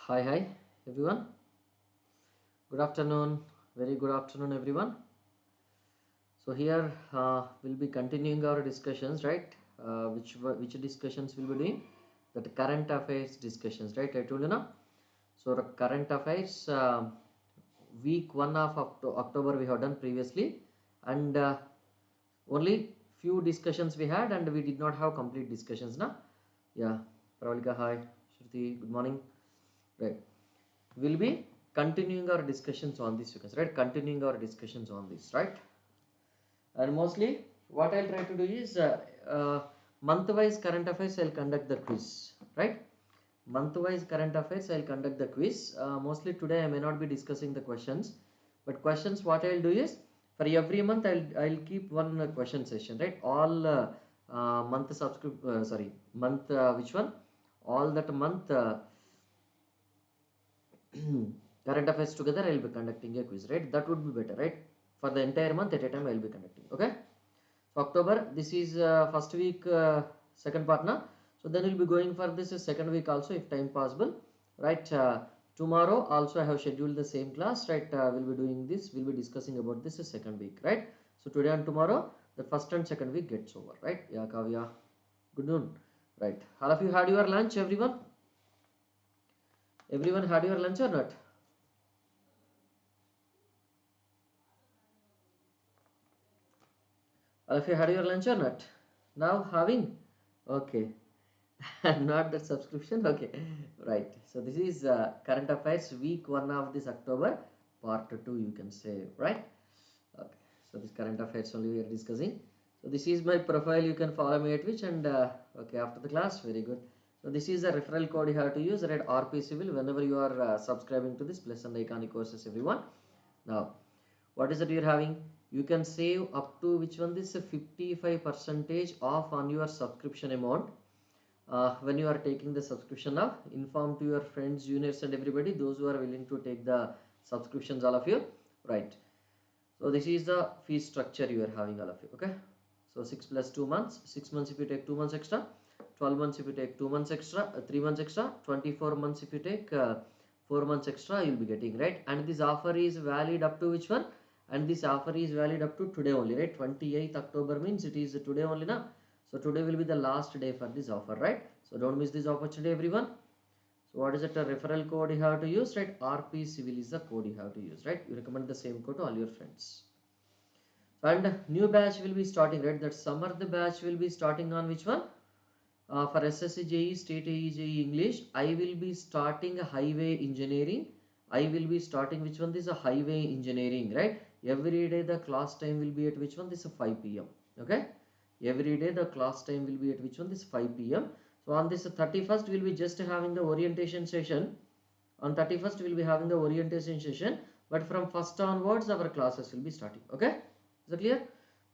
Hi everyone. Good afternoon. Very good afternoon, everyone. So here we'll be continuing our discussions, right? Which discussions we'll be doing? That current affairs discussions, right? I told you now. So the current affairs week 1 of October we have done previously, and only few discussions we had, and we did not have complete discussions now. Yeah, Pravalika, hi. Shruti, good morning. Right. We'll be continuing our discussions on this, you can say, right? Continuing our discussions on this, right? And mostly what I'll try to do is month-wise current affairs I'll conduct the quiz, right? Month-wise current affairs I'll conduct the quiz. Mostly today I may not be discussing the questions, but questions what I'll do is for every month I'll keep one question session, right? All month which one? All that month current affairs together I will be conducting a quiz, right? That would be better, right? For the entire month at a time I will be conducting. Okay, so October, this is first week, second part now. So then we'll be going for this second week also if time possible, right? Tomorrow also I have scheduled the same class, right? We'll be doing this, we'll be discussing about this second week, right? So today and tomorrow the first and second week gets over, right? Yeah, Kavya, good noon. Right, all of you had your lunch, everyone had your lunch or not? All of you had your lunch or not? Now having? Okay. Not the subscription? Okay. Right. So this is current affairs week 1 of this October, part 2 you can say, right? Okay. So this current affairs only we are discussing. So this is my profile, you can follow me at which, and okay, after the class, very good. So this is a referral code you have to use, right? RP Civil, whenever you are subscribing to this plus and iconic courses, everyone. Now what is that you're having? You can save up to which one, this 55% off on your subscription amount when you are taking the subscription of. Inform to your friends, juniors and everybody, those who are willing to take the subscriptions, all of you, right? So this is the fee structure you are having, all of you. Okay, so 6 plus 2 months, 6 months if you take 2 months extra, 12 months if you take 2 months extra, 3 months extra, 24 months if you take 4 months extra, you'll be getting, right? And this offer is valid up to which one? And this offer is valid up to today only, right? 28th October means it is today only now. So today will be the last day for this offer, right? So don't miss this opportunity, everyone. So what is it? A referral code you have to use, right? RP Civil is the code you have to use, right? You recommend the same code to all your friends. And new batch will be starting, right? That SAMARTH batch will be starting on which one? For SSC JE, State JE English, I will be starting a highway engineering. I will be starting which one? This is a highway engineering, right? Every day the class time will be at which one? This is 5 p.m. Okay? Every day the class time will be at which one? This 5 p.m. So on this 31st, we'll be just having the orientation session. On 31st, we'll be having the orientation session. But from 1st onwards, our classes will be starting. Okay? Is that clear?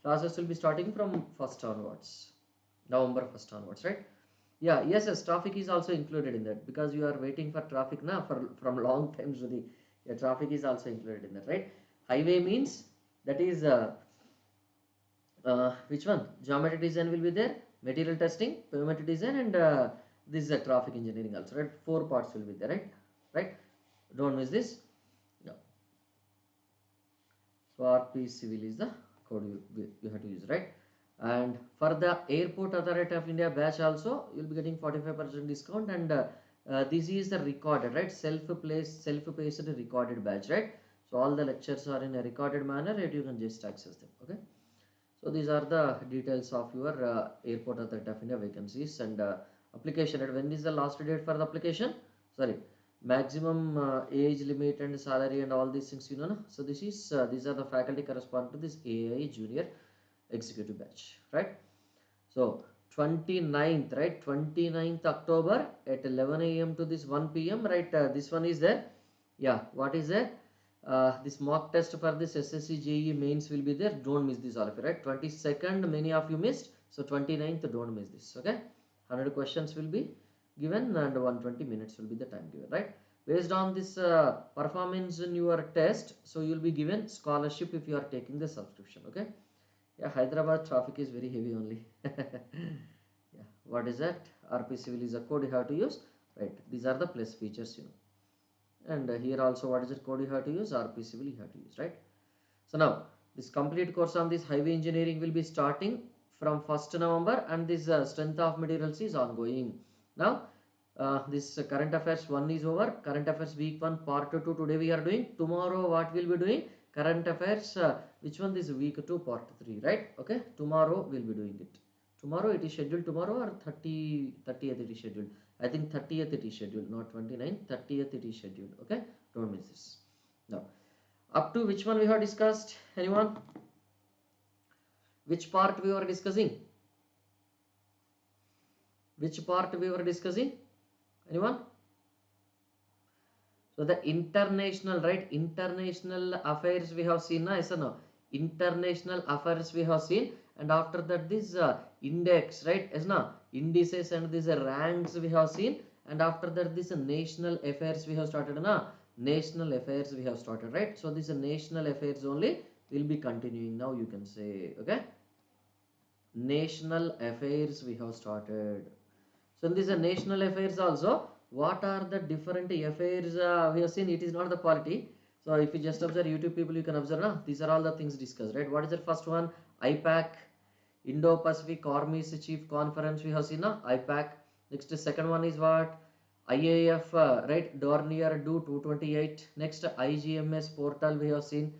Classes will be starting from 1st onwards. November 1st onwards, right? Yeah, yes, traffic is also included in that because you are waiting for traffic now for from long time. So the traffic is also included in that, right? Highway means that is which one? Geometry design will be there, material testing, pavement design, and this is a traffic engineering also, right? 4 parts will be there, right? Right? Don't miss this. No. So RP Civil is the code you have to use, right? And for the Airport Authority of India batch also, you'll be getting 45% discount, and this is the recorded, right? Self-paced recorded batch, right? So all the lectures are in a recorded manner, and you can just access them. Okay. So these are the details of your Airport Authority of India vacancies and application. And when is the last date for the application? Sorry, maximum age limit and salary and all these things, you know. So this is these are the faculty correspond to this AI Junior Executive batch, right? So 29th, right? 29th October at 11 a.m. to this 1 p.m. right? This one is there. Yeah, what is there? This mock test for this SSC JE mains will be there. Don't miss this, all of you, right? 22nd, many of you missed. So 29th, don't miss this. Okay, 100 questions will be given and 120 minutes will be the time given, right? Based on this performance in your test, so you'll be given scholarship if you are taking the subscription. Okay. Yeah, Hyderabad traffic is very heavy only. Yeah, what is that? RP Civil is a code you have to use, right? These are the plus features, you know. And here also, what is the code you have to use? RP Civil you have to use, right? So now this complete course on this highway engineering will be starting from 1st November, and this strength of materials is ongoing. Now this current affairs 1 is over. Current affairs week 1 part 2 today we are doing. Tomorrow what we'll be doing? Current affairs which one? This week 2 part 3, right? Okay, tomorrow we'll be doing it. Tomorrow it is scheduled tomorrow, or 30th it is scheduled. I think 30th it is scheduled, not 29th. 30th it is scheduled. Okay, don't miss this. Now up to which one we have discussed? Anyone? Which part we were discussing? Which part we were discussing? Anyone? So the international, right? International affairs we have seen, na? Yes or no? International affairs we have seen, and after that this index, right? Yes, no? Indices and these ranks we have seen, and after that this national affairs we have started, na? National affairs we have started, right? So this national affairs only will be continuing now, you can say. Okay, national affairs we have started. So in this national affairs also, what are the different affairs we have seen? It is not the polity. So if you just observe YouTube people, you can observe, na? These are all the things discussed, right? What is the first one? IPAC, Indo-Pacific Armies Chief Conference we have seen, na? IPAC. Next second one is what? IAF, right? Dornier Do 228. Next IGMS portal we have seen.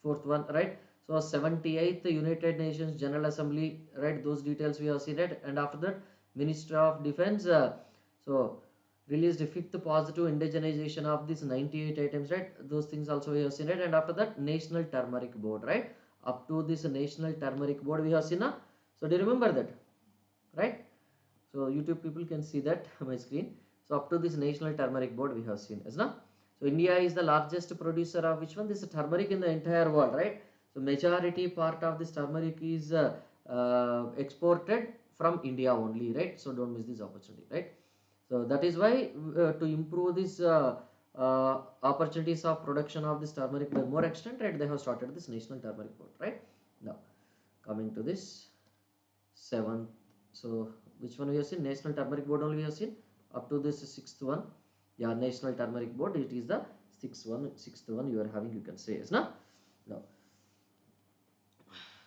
Fourth one, right? So 78th United Nations General Assembly, right? Those details we have seen it. And after that, Ministry of Defense so released the 5th positive indigenization of these 98 items, right? Those things also we have seen it. And after that, National Turmeric Board, right? Up to this National Turmeric Board we have seen. So do you remember that, right? So YouTube people can see that on my screen. So up to this National Turmeric Board we have seen, as now. So India is the largest producer of which one? This turmeric in the entire world, right? So majority part of this turmeric is exported from India only, right? So don't miss this opportunity, right? So that is why to improve this opportunities of production of this turmeric by more extent, right? They have started this National Turmeric Board, right? Now coming to this 7th. So which one we have seen? National Turmeric Board only we have seen up to this 6th one. Yeah, National Turmeric Board, it is the 6th one you are having, you can say, yes, no? Now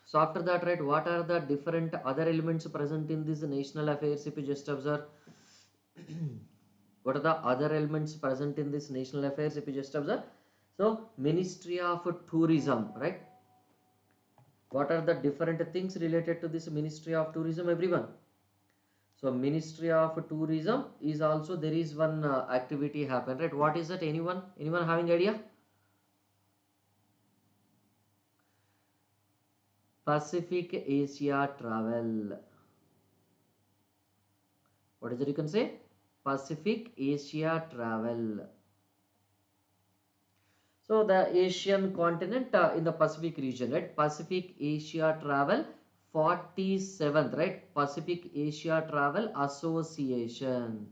so after that, right, what are the different other elements present in this national affairs? If you just observe what are the other elements present in this national affairs? If you just observe, so Ministry of Tourism, right? What are the different things related to this Ministry of Tourism, everyone? So Ministry of Tourism is also, there is one activity happen, right? What is that? Anyone having idea? Pacific Asia Travel. What is it you can say? Pacific Asia Travel. So the Asian continent in the Pacific region, right? Pacific Asia Travel 47th, right? Pacific Asia Travel Association.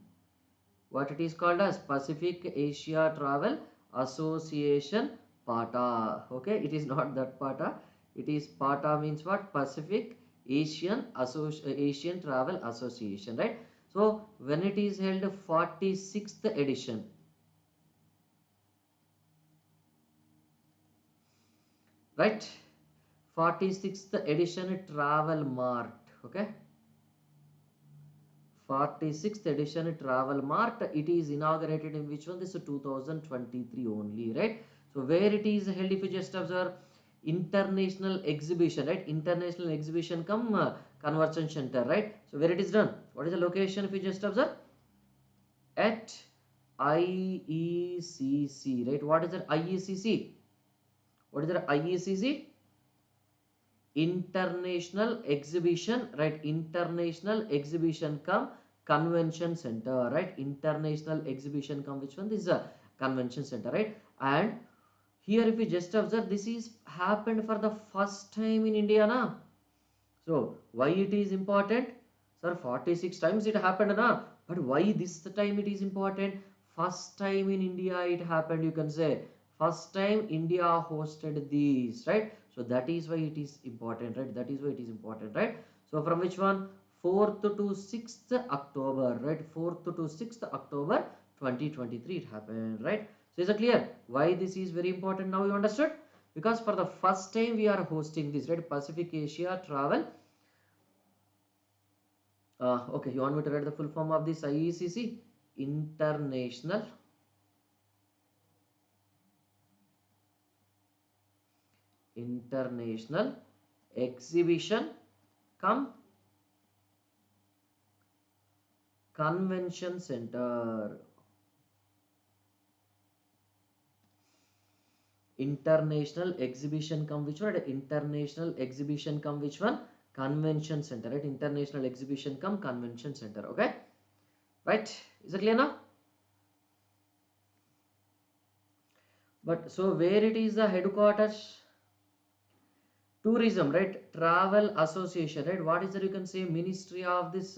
What it is called as? Pacific Asia Travel Association, PATA. Okay, it is not that PATA. It is PATA means what? Pacific Asian Travel Association, right? So when it is held 46th edition, right? 46th edition Travel Mart. Okay, 46th edition Travel Mart. It is inaugurated in which one? This is 2023 only, right? So where it is held, if you just observe, international exhibition, right? International exhibition come convention center, right? So where it is done? What is the location? If you just observe, at IECC, right? What is that? IECC. What is that? IECC? International exhibition, right? International exhibition come convention center, right? International exhibition come which one? This is a convention center, right? And here if you just observe, this is happened for the first time in India, na? So why it is important? Sir, 46 times it happened, na? But why this time it is important? First time in India it happened, you can say. First time India hosted these, right? So that is why it is important, right? That is why it is important, right? So from which one? 4th to 6th October, right? 4th to 6th October 2023 it happened, right? So is it clear why this is very important? Now you understood? Because for the first time we are hosting this, right? Pacific Asia Travel. Okay, you want me to write the full form of this IECC? International Exhibition come Convention Center. International Exhibition come which one? International Exhibition come which one? Convention Center, right? International Exhibition come Convention Center. Okay, right? Is it clear now? But so where it is the headquarters? Tourism, right? Travel Association, right? What is that? You can say Ministry of this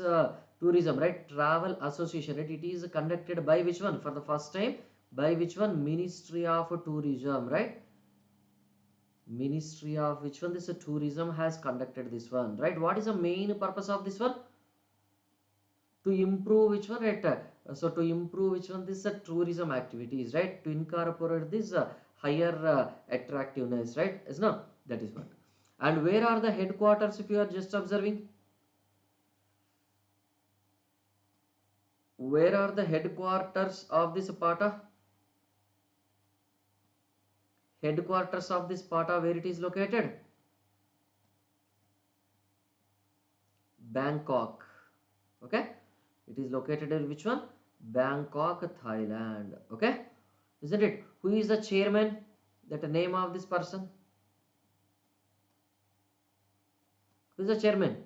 tourism, right? Travel Association, right? It is conducted by which one? For the first time, by which one? Ministry of Tourism, right? Ministry of which one? This tourism has conducted this one, right? What is the main purpose of this one? To improve which one, right? So to improve which one? This tourism activities, right? To incorporate this higher attractiveness, right? Is no, that is what. And where are the headquarters? If you are just observing, where are the headquarters of this PATA? Headquarters of this PATA, where it is located? Bangkok. Okay, it is located in which one? Bangkok, Thailand. Okay, isn't it? Who is the chairman? That name of this person? Who is the chairman?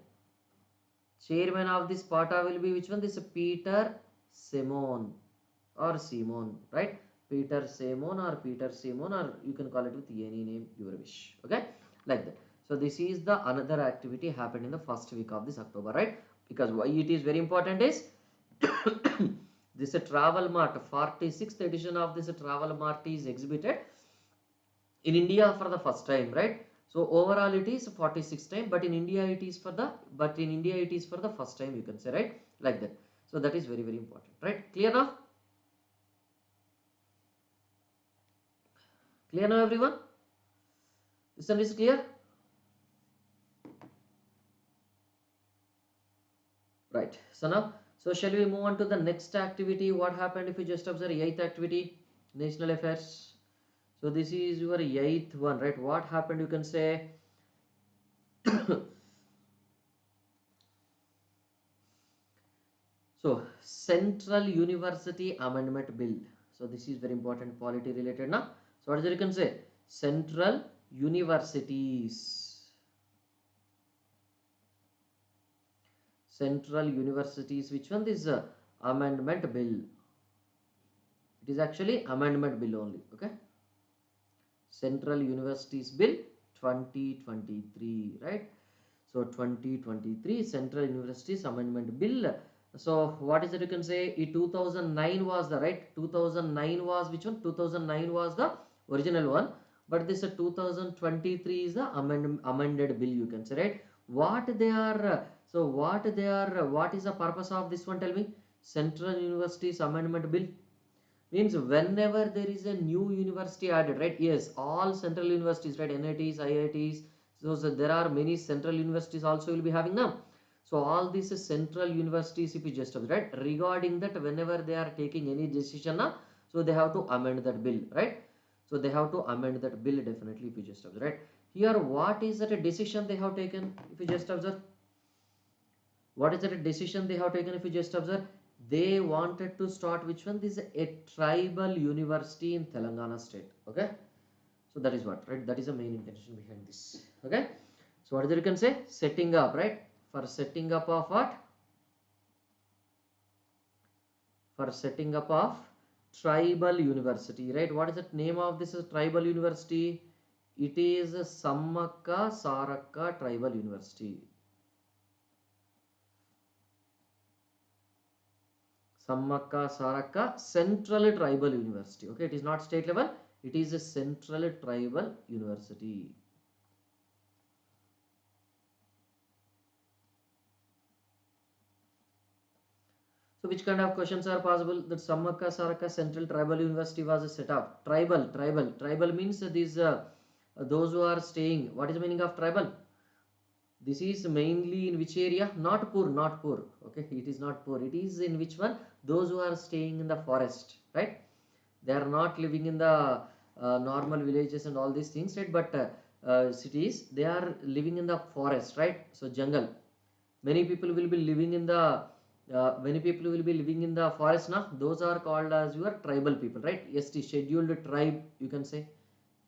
Chairman of this PATA will be which one? This Peter Simon or Simon, right? Peter Simon or Peter Simon, or you can call it with any name your wish. Okay, like that. So this is the another activity happened in the first week of this October, right? Because why it is very important is this travel mart 46th edition of this travel mart is exhibited in India for the first time, right? So overall it is 46 time, but in India it is for the first time, you can say, right? Like that. So that is very, very important, right? Clear now? Clear now, everyone? This one is clear? Right. So now, so shall we move on to the next activity? What happened if you just observe 8th activity, national affairs? So this is your 8th one, right? What happened? You can say so Central University Amendment Bill. So this is very important, polity related now. So what is it you can say? Central Universities. Central Universities, which one? This amendment bill. It is actually amendment bill only. Okay. Central Universities Bill 2023, right? So 2023 Central Universities Amendment Bill. So what is it you can say? 2009 was the, right? 2009 was which one? 2009 was the original one, but this 2023 is the amended bill, you can say, right? What they are what is the purpose of this one? Tell me. Central Universities Amendment Bill means whenever there is a new university added, right? Yes, all central universities, right? NITs, IITs, so there are many central universities also will be having now. So all these central universities, if you just observe, right, regarding that, whenever they are taking any decision now, so they have to amend that bill, right? So they have to amend that bill definitely, if you just observe, right? Here what is that a decision they have taken? If you just observe, what is that decision they have taken? If you just observe, they wanted to start which one? This is a tribal university in Telangana state. Okay, so that is what, right? That is the main intention behind this. Okay, so what is it you can say? Setting up, right? For setting up of what? For setting up of tribal university, right? What is the name of this tribal university? It is Samakka Sarakka Tribal University. Samakka Sarakka Central Tribal University. Okay, it is not state level, it is a Central Tribal University. So So which kind of questions are possible? That Samakka Saraka Central Tribal University was set up. Tribal means these those who are staying. What is the meaning of tribal? This is mainly in which area? Not poor, not poor. Okay, it is not poor. It is in which one? Those who are staying in the forest, right? They are not living in the normal villages and all these things, right? But cities, they are living in the forest, right? So jungle. Many people will be living in the forest now. Those are called as your tribal people, right? ST, scheduled tribe, you can say.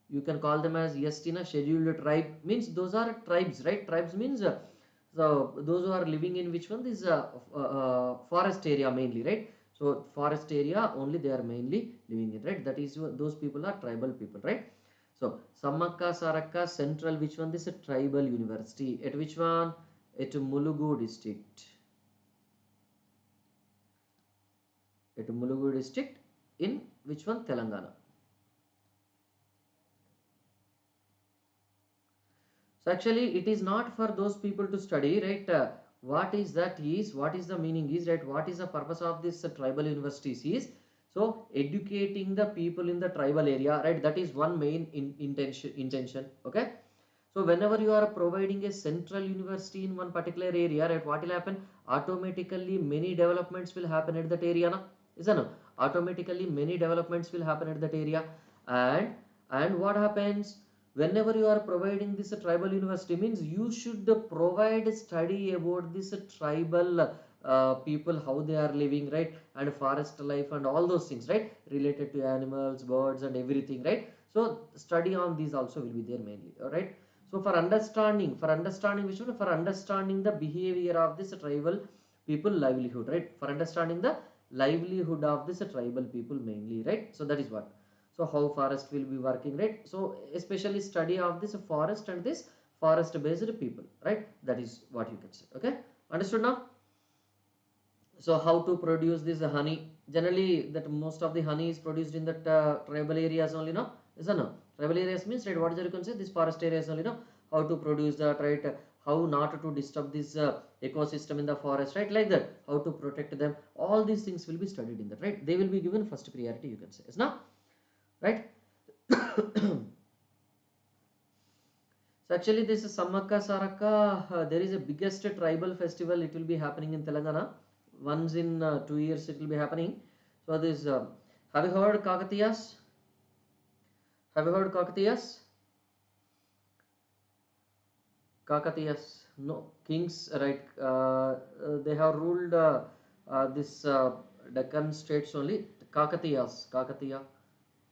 You can call them as ST, na, scheduled tribe, means those are tribes, right? Tribes means so those who are living in which one? This forest area mainly, right? So forest area only they are mainly living in, right? That is those people are tribal people, right? So Samakka Saraka Central, which one? This is a tribal university. At which one? At Mulugu district. At Mulugu district in which one? Telangana. So actually it is not for those people to study, right? What is that is, what is the meaning is, right? What is the purpose of this tribal universities is, so educating the people in the tribal area, right? That is one main intention, okay? So whenever you are providing a central university in one particular area, right, what will happen? Automatically many developments will happen at that area, na? Isn't it? Automatically many developments will happen at that area. And what happens? Whenever you are providing this tribal university, means you should provide study about this tribal people, how they are living, right? And forest life and all those things, right? Related to animals, birds and everything, right? So study on these also will be there mainly, all right? So for understanding which one? For understanding the behavior of this tribal people livelihood, right? For understanding the livelihood of this tribal people mainly, right? So that is what. So how forest will be working, right? So especially study of this forest and this forest based people, right? That is what you can say. Okay, understood now? So how to produce this honey? Generally that most of the honey is produced in that tribal areas only, no? Is it no? Tribal areas means, right, what is the, you can say, this forest areas only, no? How to produce that, right? How not to disturb this ecosystem in the forest, right? Like that, how to protect them, all these things will be studied in that, right? They will be given first priority, you can say, is not right? So actually this is Samakka Saraka, there is a biggest tribal festival. It will be happening in Telangana once in 2 years. It will be happening. So this have you heard Kakatiyas? Have you heard Kakatiyas? Kakatiyas, no, kings, right? They have ruled this Deccan states only. Kakatiya,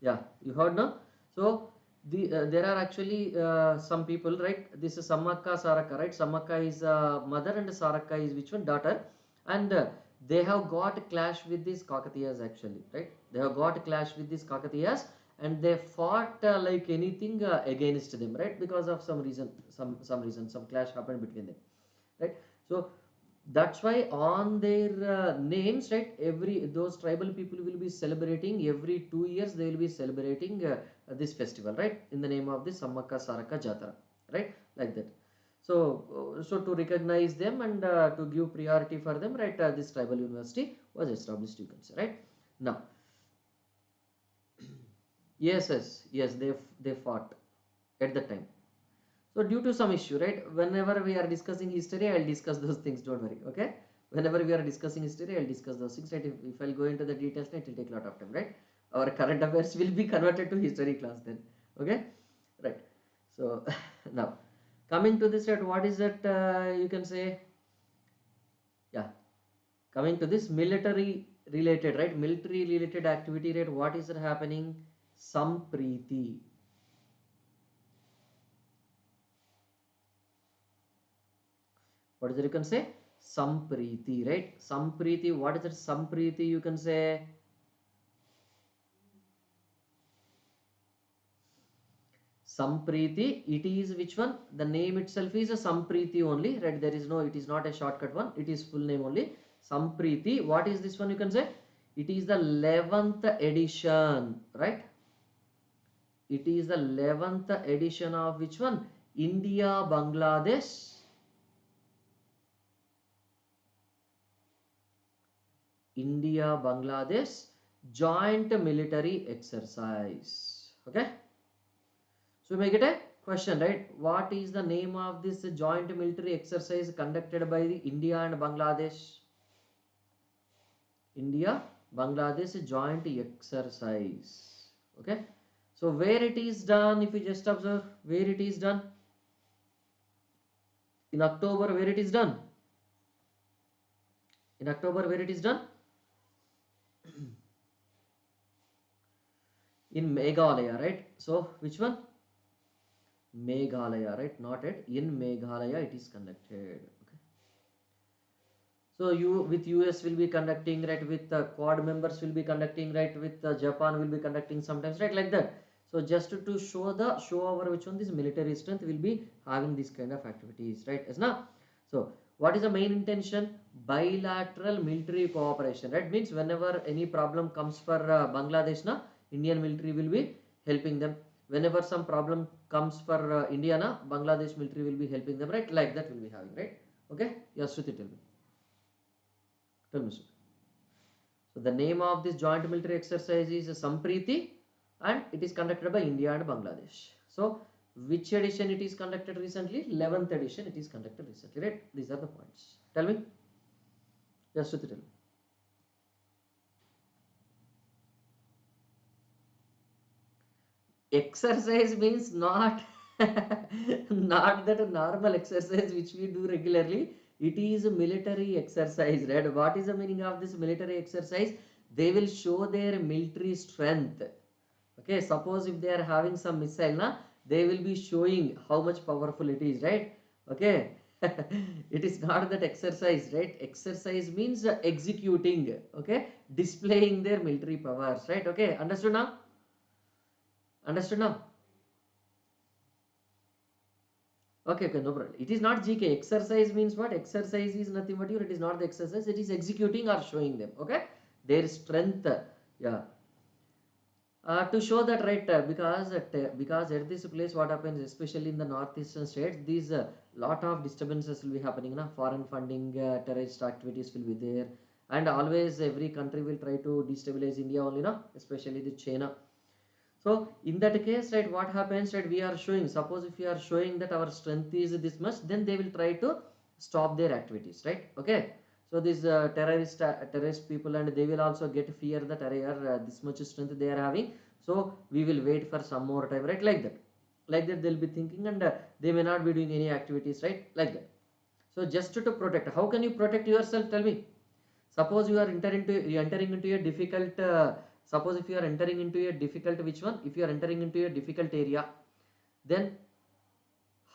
yeah, you heard, no? So there are actually some people, right? This is Samakka Saraka, right? Samakka is mother and Saraka is which one? Daughter. And they have got clash with these Kakatiyas actually, right? They have got clash with these Kakatiyas and they fought like anything against them, right? Because of some reason, some clash happened between them, right? So that's why on their names, right, every those tribal people will be celebrating every 2 years. They will be celebrating this festival, right, in the name of the Samakka Saraka Jatara, right, like that. So to recognize them and to give priority for them, right, this tribal university was established, you can say, right? Now yes, they fought at the time. So due to some issue, right? Whenever we are discussing history, I'll discuss those things. Don't worry, okay? Whenever we are discussing history, I'll discuss those things. Right? If I'll go into the details, it will take a lot of time, right? Our current affairs will be converted to history class then, okay? Right. So now coming to this, right? What is that? You can say, yeah. Coming to this military related, right? Military related activity, right? What is happening? Sampriti. What is it, you can say? Sampriti, right? Sampriti, what is it? Sampriti, you can say. Sampriti, it is which one? The name itself is a Sampriti only, right? There is no, it is not a shortcut one, it is full name only. Sampriti, what is this one, you can say? It is the 11th edition, right? It is the 11th edition of which one? India Bangladesh India Bangladesh joint military exercise. Okay, so we may get a question, right? What is the name of this joint military exercise conducted by the India and Bangladesh? India Bangladesh joint exercise. Okay, so where it is done, if you just observe where it is done in October, where it is done in October, where it is done in Meghalaya, right? So which one? Meghalaya, right? Not it. In Meghalaya it is conducted. Okay. So you with US will be conducting, right? With Quad members will be conducting, right? With Japan will be conducting sometimes, right? Like that. So just to show our which one this military strength will be having this kind of activities, right? Yes, now. So what is the main intention? Bilateral military cooperation, right? Means whenever any problem comes for Bangladesh, na Indian military will be helping them. Whenever some problem comes for India, na Bangladesh military will be helping them, right? Like that will be having, right? Okay. Yes, Shruti, tell me. Tell me, Shruti. So the name of this joint military exercise is Sampriti, and it is conducted by India and Bangladesh. So which edition it is conducted recently? 11th edition it is conducted recently, right? These are the points. Tell me. Yes, Shruti, tell me. Exercise means not not that normal exercise which we do regularly. It is a military exercise, right? What is the meaning of this military exercise? They will show their military strength. Okay, suppose if they are having some missile, na, they will be showing how much powerful it is, right? Okay. It is not that exercise, right? Exercise means executing, okay, displaying their military powers, right? Okay, understood now? Understood now? Okay, okay, no problem. It is not GK. Exercise means what? Exercise is nothing but it is not the exercise. It is executing or showing them. Okay, their strength. Yeah. To show that, right? Because at this place, what happens, especially in the northeastern states, these lot of disturbances will be happening. Na? Foreign funding, terrorist activities will be there, and always every country will try to destabilize India only. Na? Especially the China. So in that case, right, what happens, right, we are showing, suppose if we are showing that our strength is this much, then they will try to stop their activities, right? Okay. So these terrorist people, and they will also get fear that this much strength they are having. So we will wait for some more time, right? Like that they'll be thinking, and they may not be doing any activities, right? Like that. So just to protect, how can you protect yourself? Tell me. Suppose you entering into a difficult. Suppose if you are entering into a difficult, which one? If you are entering into a difficult area, then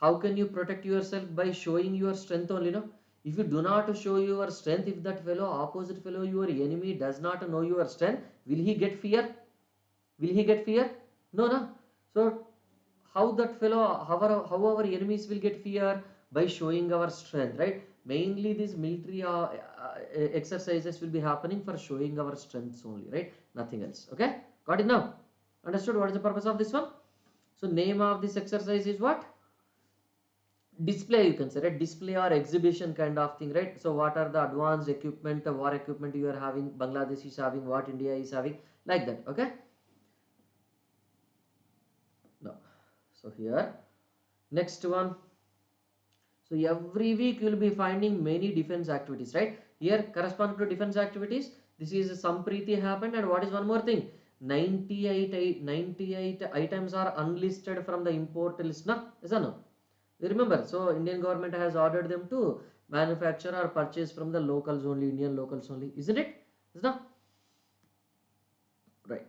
how can you protect yourself? By showing your strength only, no? If you do not show your strength, if that fellow, opposite fellow, your enemy does not know your strength, will he get fear? Will he get fear? No, no. So how that fellow, how our enemies will get fear? By showing our strength, right? Mainly these military exercises will be happening for showing our strengths only, right? Nothing else. Okay, got it now? Understood what is the purpose of this one? So name of this exercise is what? Display, you can say, right? Display or exhibition kind of thing, right? So what are the advanced equipment, war equipment you are having, Bangladesh is having, what India is having, like that. Okay, no. So here, next one. So every week you will be finding many defense activities, right? Here corresponding to defense activities, this is some Sampriti happened, and what is one more thing? 98 items are unlisted from the import list, na? Yes or no? You remember? So Indian government has ordered them to manufacture or purchase from the locals only, Indian locals only, isn't it? Is not? Right.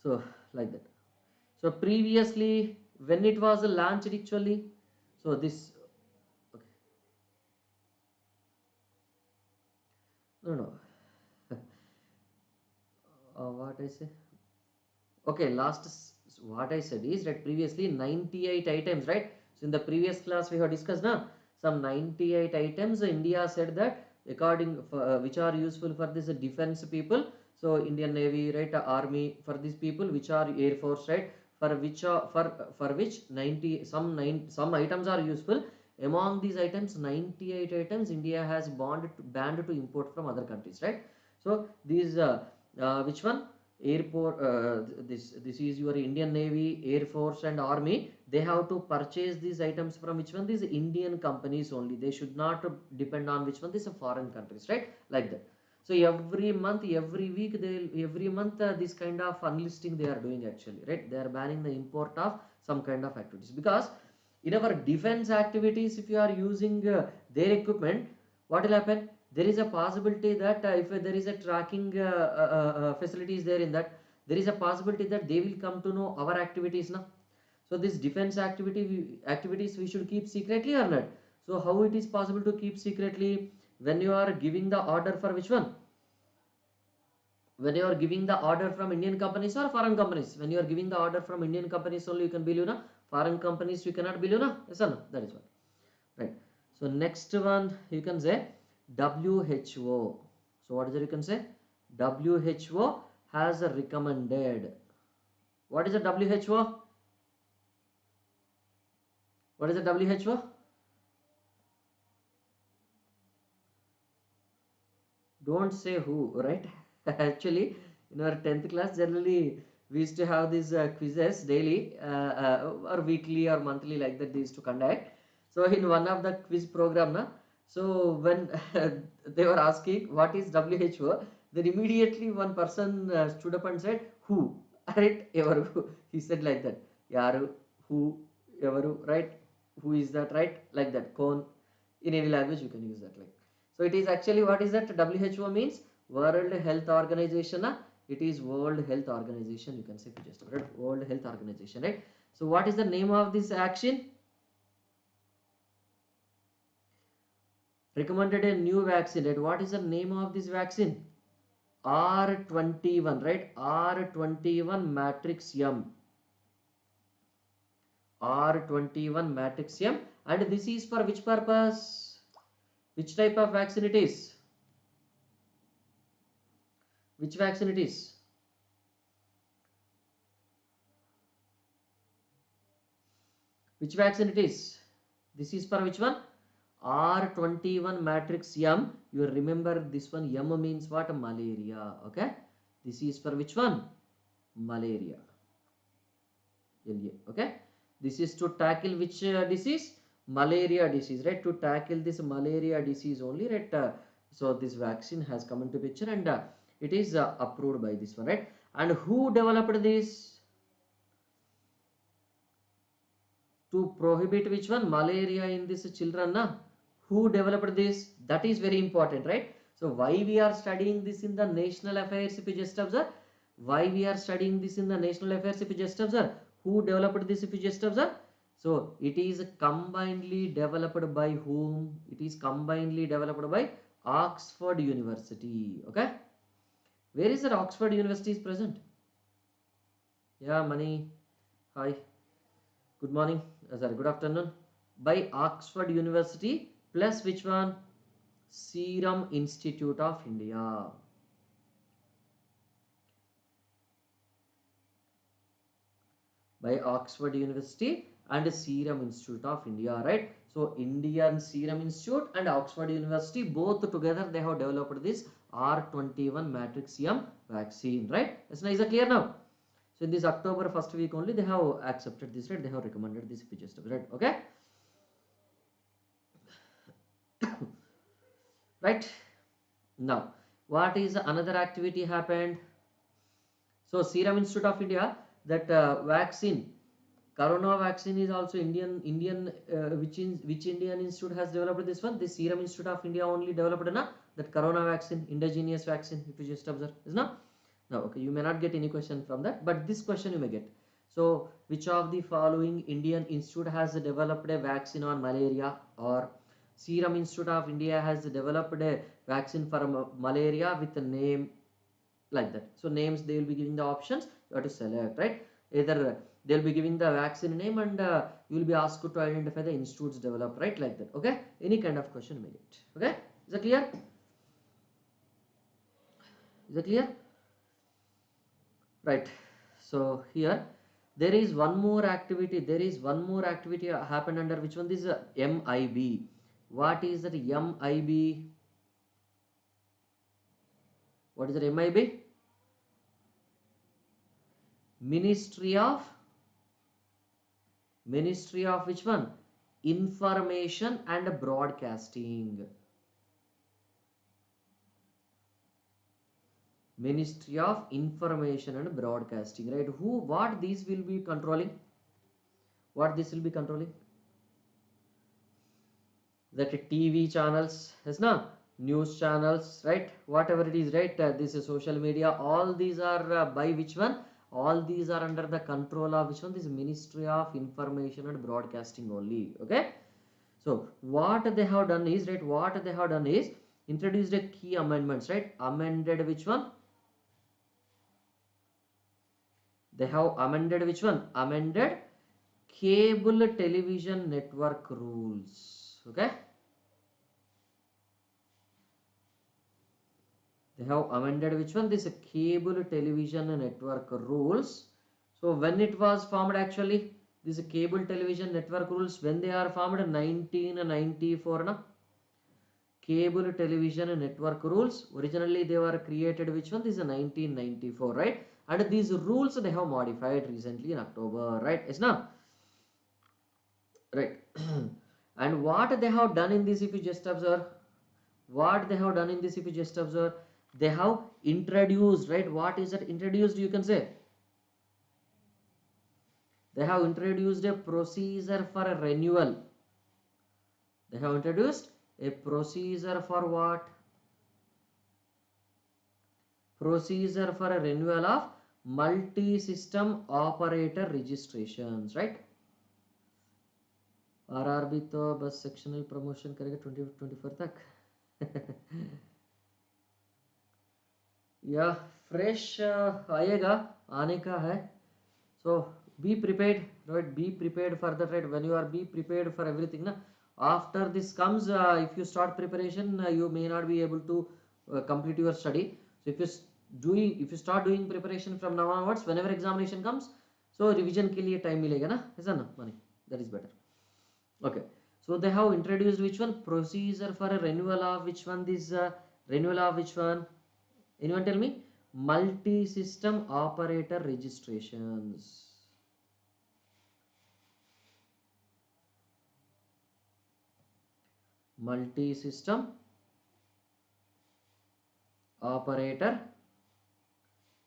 So like that. So previously, when it was launched actually, so this, okay, no, no. What I say? Okay, what I said is that previously 98 items, right? So in the previous class we have discussed now some 98 items. India said that according which are useful for this defense people. So Indian Navy, right? Army, for these people, which are Air Force, right? For which 90 some items are useful. Among these items, 98 items India has banned to import from other countries, right? So these which one? Airport, this is your Indian Navy, Air Force and Army. They have to purchase these items from which one? These Indian companies only. They should not depend on which one? These foreign countries, right? Like that. So every month, every week, every month this kind of unlisting they are doing actually, right? They are banning the import of some kind of activities, because in our defense activities, if you are using their equipment, what will happen? There is a possibility that if there is a tracking facilities there in that, there is a possibility that they will come to know our activities now. So this defense activities we should keep secretly or not? So how it is possible to keep secretly? When you are giving the order for which one? When you are giving the order from Indian companies or foreign companies? When you are giving the order from Indian companies only, you can believe na. Foreign companies you cannot believe na. Yes or no? That is what. Right. So next one you can say WHO. So what is it you can say? WHO has recommended. What is the WHO? What is the WHO? Don't say who, right? Actually, in our 10th class, generally we used to have these quizzes daily or weekly or monthly, like that they used to conduct. So in one of the quiz program, na, so when they were asking what is WHO, then immediately one person stood up and said who, right? Evaru. He said like that. Yaru, who, evaru, right? Who is that, right? Like that. Kon. In any language you can use that, like. So it is actually, what is that? WHO means World Health Organization. It is World Health Organization. You can say just right? World Health Organization, right? So what is the name of this action? Recommended a new vaccine, right? What is the name of this vaccine? R21, right? R21 matrix M. R21 matrix M. And this is for which purpose? Which type of vaccine it is? Which vaccine it is? Which vaccine it is? This is for which one? R21 matrix M. You remember this one, M means what? Malaria. Okay. This is for which one? Malaria. LA. Okay. This is to tackle which disease? Malaria disease, right? To tackle this malaria disease only, right? So this vaccine has come into picture, and it is approved by this one, right? And who developed this? To prohibit which one? Malaria in these children, na? Who developed this? That is very important, right? So why we are studying this in the national affairs, if you just observe? Why we are studying this in the national affairs, if you just observe? Who developed this, if you just observe? So it is combinedly developed by whom? It is combinedly developed by Oxford University. Okay. Where is that Oxford University is present? Yeah, Mani. Hi. Good morning. Sorry, good afternoon. By Oxford University plus which one? Serum Institute of India. By Oxford University and Serum Institute of India, right? So Indian Serum Institute and Oxford University, both together they have developed this R21 matrix M vaccine, right? Is it clear now? So in this October first week only they have accepted this, right? They have recommended this feature, right? Okay. Right. Now, what is another activity happened? So Serum Institute of India, that vaccine, Corona vaccine is also Indian which Indian institute has developed this one? This Serum Institute of India only developed na, that Corona vaccine, indigenous vaccine, if you just observe, is not? Now, okay, you may not get any question from that, but this question you may get. So, which of the following Indian institute has developed a vaccine on malaria? Or Serum Institute of India has developed a vaccine for malaria with a name like that. So names, they will be giving the options, you have to select, right? Either they'll be giving the vaccine name, and you will be asked to identify the institutes developed, right? Like that. Okay, any kind of question you may get. Okay, is that clear? Is that clear? Right. So here There is one more activity. There is one more activity happened under which one? This is MIB. What is that MIB? What is that MIB? Ministry of which one? Information and Broadcasting. Ministry of Information and Broadcasting, right? What these will be controlling? What this will be controlling? That TV channels, yes, no? News channels, right? Whatever it is, right? This is social media. All these are by which one? All these are under the control of which one? This Ministry of Information and Broadcasting only. Okay. So what they have done is, right? What they have done is introduced a key amendments, right? Amended which one? They have amended which one? Amended cable television network rules. Okay. They have amended which one? This cable television network rules. So when it was formed actually, this cable television network rules, when they are formed? 1994. Na? Cable television network rules. Originally they were created which one? This is 1994, right? And these rules they have modified recently in October, right? Yes, now, right? And what they have done in this, if you just observe, what they have done in this, if you just observe, they have introduced, right? What is that introduced? You can say they have introduced a procedure for a renewal. They have introduced a procedure for what? Procedure for a renewal of multi-system operator registrations, right? RRB तो बस sectional promotion करेगा 2024 तक. या fresh आएगा, आने का है. So be prepared, right? Be prepared for that, right? When you are be prepared for everything, na? After this comes, if you start preparation, you may not be able to complete your study. So if you start doing preparation from now onwards, whenever examination comes, so revision के लिए time मिलेगा ना, ऐसा ना, money. That is better. Okay. So they have introduced which one? Procedure for a renewal of which one? This renewal of which one? Anyone tell me? Multi-system operator registrations. Multi-system operator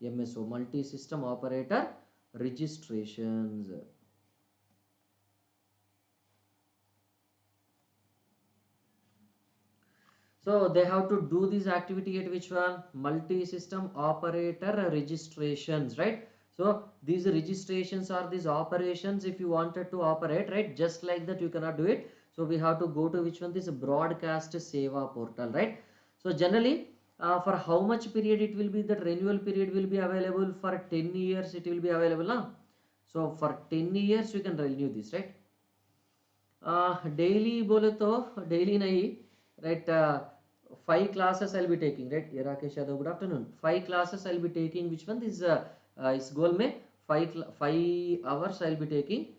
MSO, multi-system operator registrations. So they have to do this activity at which one? Multi-system operator registrations, right? So these registrations are these operations. If you wanted to operate, right, just like that you cannot do it. So we have to go to which one? This broadcast seva portal, right? So generally for how much period it will be? That renewal period will be available for 10 years. It will be available now. So for 10 years you can renew this, right? Daily बोले तो daily नहीं, right? 5 classes I'll be taking, right? Rakesh Yadav, good afternoon. 5 classes I'll be taking. Which one? This is goal में 5 hours I'll be taking.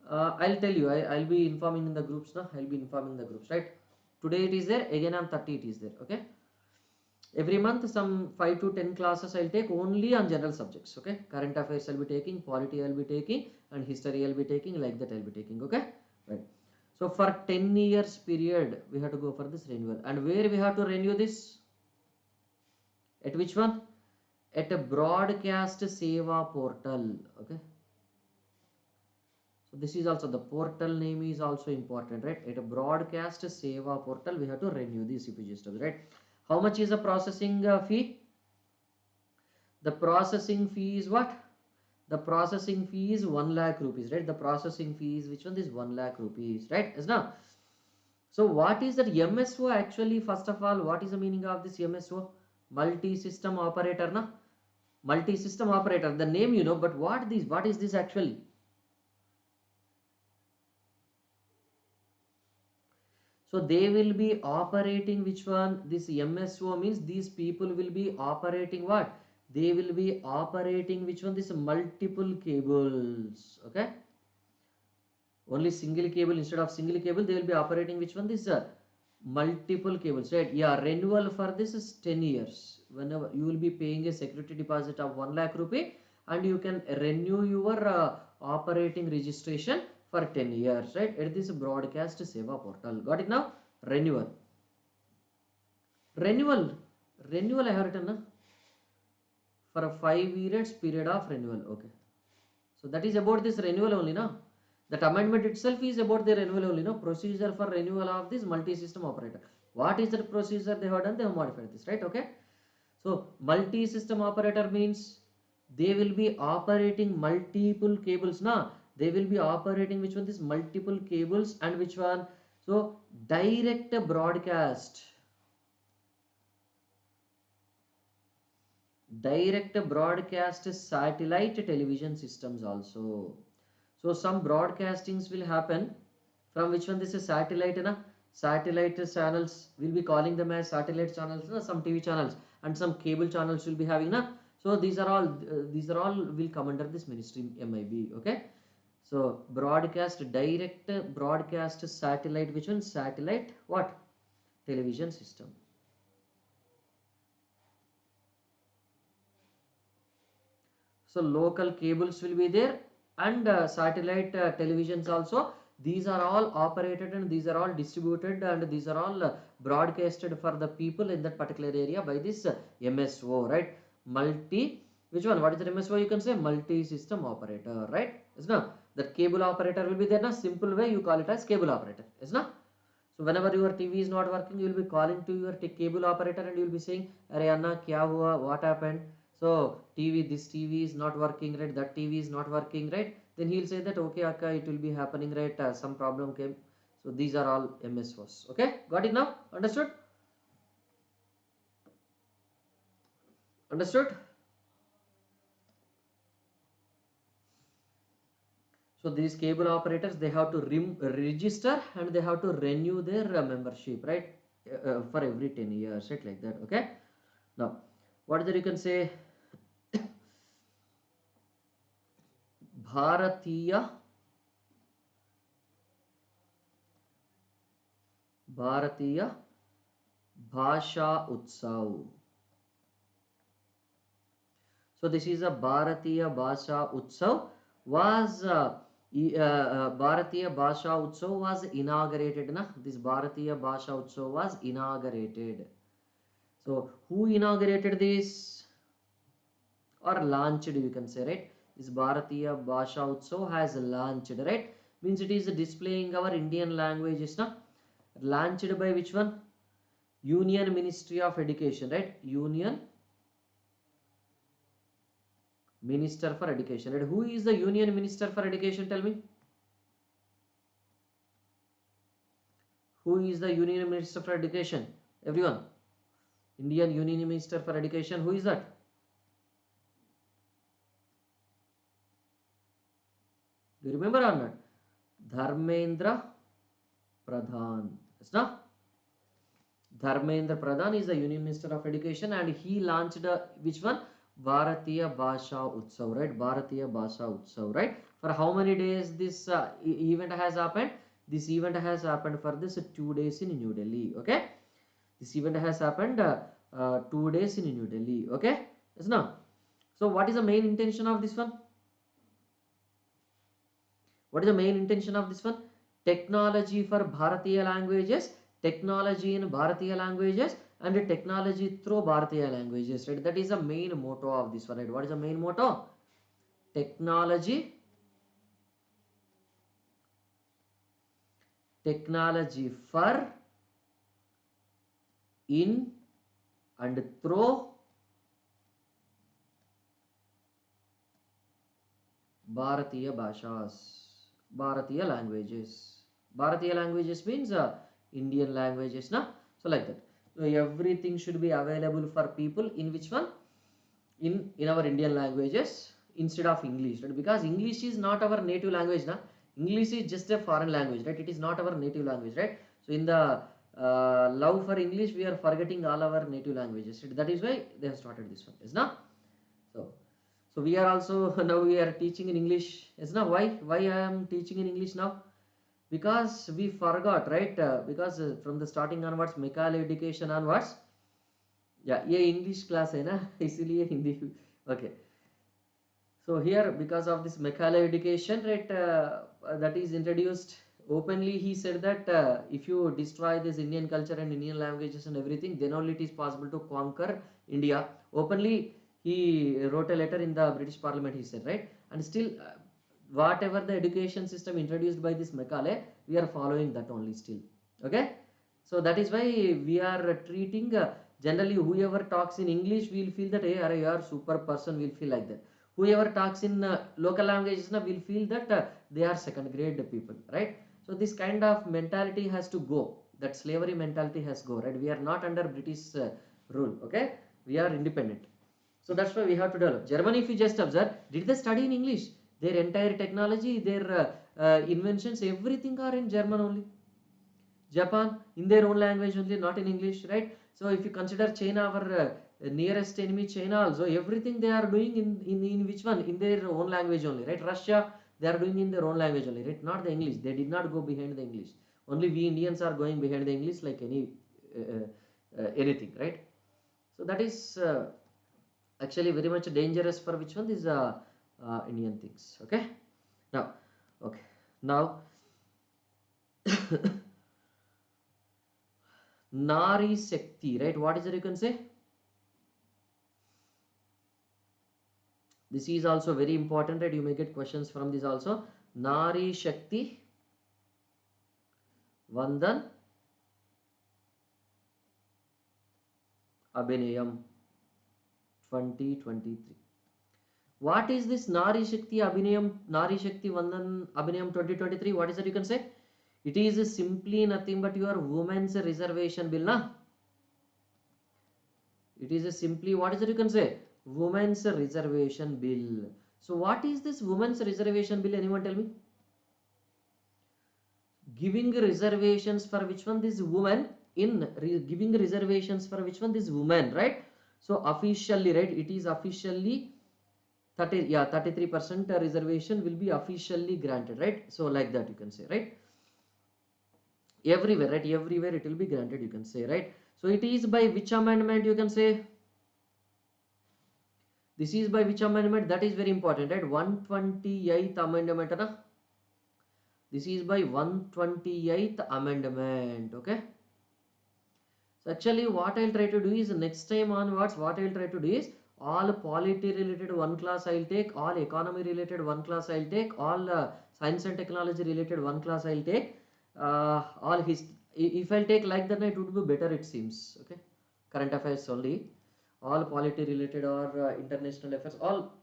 I'll tell you. I'll be informing in the groups now. I'll be informing the groups, right? Today it is there. Again on 30 it is there. Okay. Every month some 5 to 10 classes I'll take only on general subjects. Okay. Current affairs I'll be taking, polity I'll be taking, and history I'll be taking. Like that I'll be taking. Okay. Right. So for 10 years period, we have to go for this renewal. And where we have to renew this? At which one? At a broadcast seva portal. Okay. So this is also the portal name is also important, right? At a broadcast seva portal, we have to renew this if you just right. How much is the processing fee? The processing fee is what? The processing fee is 1 lakh rupees, right? The processing fee is which one? This 1 lakh rupees, right? As now, so what is that MSO actually? First of all, what is the meaning of this MSO? Multi-system operator, na? Multi-system operator. The name you know, but what is this actually? So they will be operating which one? This MSO means these people will be operating what? they will be operating which one? This multiple cables. Okay, only single cable instead of single cable, they will be operating which one? This multiple cables, right? Yeah, renewal for this is 10 years. Whenever you will be paying a security deposit of 1 lakh rupee, and you can renew your operating registration for 10 years, right? It is broadcast seva portal. Got it now? Renewal. Renewal. Renewal I have written na? For a 5 years period of renewal. Okay. So that is about this renewal only now. That amendment itself is about the renewal only, no? Procedure for renewal of this multi-system operator. What is the procedure they have done? They have modified this, right? Okay. So multi-system operator means they will be operating multiple cables. Now they will be operating which one? This multiple cables, and which one? So direct broadcast. Direct broadcast satellite television systems also. So some broadcastings will happen from which one? This is satellite, na? Satellite channels, will be calling them as satellite channels, na? Some TV channels and some cable channels will be having, na? So these are all will come under this ministry MIB. Okay. So broadcast, direct broadcast satellite, which one? Satellite what? Television system. So local cables will be there, and satellite televisions also. These are all operated, and these are all distributed, and these are all broadcasted for the people in that particular area by this MSO, right? Which one? What is the MSO? You can say multi-system operator, right? Is no? That cable operator will be there. Na simple way you call it as cable operator. Is no? So whenever your TV is not working, you will be calling to your cable operator, and you will be saying, "Arey Anna, kya hua? What happened?" So this TV is not working, right? That TV is not working, right? Then he'll say that, okay, Akka, it will be happening, right? Some problem came. So these are all MSOs. Okay, got it now? Understood? Understood? So these cable operators, they have to register, and they have to renew their membership, right? For every 10 years, right? Like that. Okay. Now, what is that you can say? Bharatiya Bhasha Utsav. So this is a Bharatiya Bhasha Utsav was Bharatiya Bhasha Utsav was inaugurated. Na? This Bharatiya Bhasha Utsav was inaugurated. So who inaugurated this, or launched, you can say, right? This Bharatiya Bhasha Utsav has launched, right? Means it is displaying our Indian languages. Na? Launched by which one? Union Ministry of Education, right? Union Minister for Education. And who is the Union Minister for Education? Tell me. Who is the Union Minister for Education? Everyone. Indian Union Minister for Education. Who is that? Do you remember or not? Dharmendra Pradhan. Yes, no? Dharmendra Pradhan is the Union Minister of Education, and he launched which one? Bharatiya Bhasha Utsav, right? Bharatiya Bhasha Utsav, right? For how many days this event has happened? This event has happened for this 2 days in New Delhi. Okay, this event has happened 2 days in New Delhi. Okay, yes, no? So what is the main intention of this one? What is the main intention of this one? Technology for Bharatiya languages, technology in Bharatiya languages, and technology through Bharatiya languages, right? That is the main motto of this one, right? What is the main motto? Technology for, in, and through Bharatiya Bhashas, Bharatiya languages. Bharatiya languages means Indian languages, na? So like that. So everything should be available for people in which one? In our Indian languages instead of English, right? Because English is not our native language, na? English is just a foreign language, right? It is not our native language, right? So in the love for English, we are forgetting all our native languages. That is why they have started this one, is not? So we are also now we are teaching in English. Yes, now why I am teaching in English now? Because we forgot, right? Because from the starting onwards, mechanical education onwards, yeah, ये English class है ना इसीलिए Hindi. Okay. So here, because of this mechanical education, right, that is introduced openly, he said that if you destroy this Indian culture and Indian languages and everything, then only it is possible to conquer India. Openly, he wrote a letter in the British Parliament. He said, right, and still, whatever the education system introduced by this Macaulay, we are following that only still. Okay, so that is why we are treating. Generally, whoever talks in English will feel that, hey, are you are super person, will feel like that. Whoever talks in local languages will feel that they are second grade people, right? So this kind of mentality has to go. That slavery mentality has to go, right? We are not under British rule, okay? We are independent. So that's why we have to develop. Germany, if you just observe, did they study in English? Their entire technology, their inventions, everything are in German only. Japan, in their own language only, not in English, right? So if you consider China, our nearest enemy, China also, everything they are doing in which one? In their own language only, right? Russia, they are doing in their own language only, right? Not the English. They did not go behind the English. Only we Indians are going behind the English like anything, right? So that is actually very much dangerous for which one? These Indian things, okay? Now, okay. Now, Nari Shakti, right? What is it you can say? This is also very important, right? You may get questions from this also. Nari Shakti Vandan Abhinayam 2023. What is this Nari Shakti Abhinayam, Nari Shakti Vandan Abhinayam 2023? What is it you can say? It is simply nothing but your women's reservation bill, na? It is simply, what is it you can say? Women's reservation bill. So what is this women's reservation bill? Anyone tell me? Giving reservations for which one? This woman, giving reservations for which one? This woman, right? So officially, right, it is officially 33% reservation will be officially granted, right? So like that you can say, right? Everywhere, right? Everywhere it will be granted, you can say, right? So it is by which amendment you can say? This is by which amendment? That is very important, right? 128th amendment, na? This is by 128th amendment, okay? So actually what I'll try to do is next time onwards, what I'll try to do is all polity related one class I'll take, all economy related one class I'll take, all science and technology related one class I'll take, all his. If I'll take like that, it would be better, it seems, okay? Current affairs only, all polity related or international affairs, all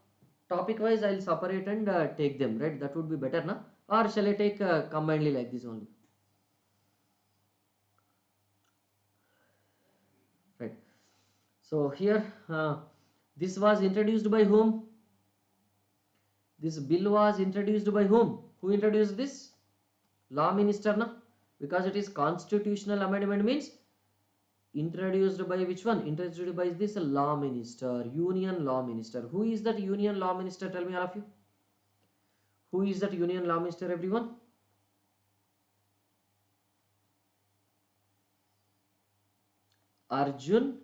topic wise I'll separate and take them, right? That would be better, na? Or shall I take combinedly like this only? Right. So here this was introduced by whom? This bill was introduced by whom? Who introduced this? Law minister, na? Because it is constitutional amendment, means introduced by which one? Introduced by this law minister, union law minister. Who is that union law minister? Tell me, all of you. Who is that union law minister, everyone? Arjun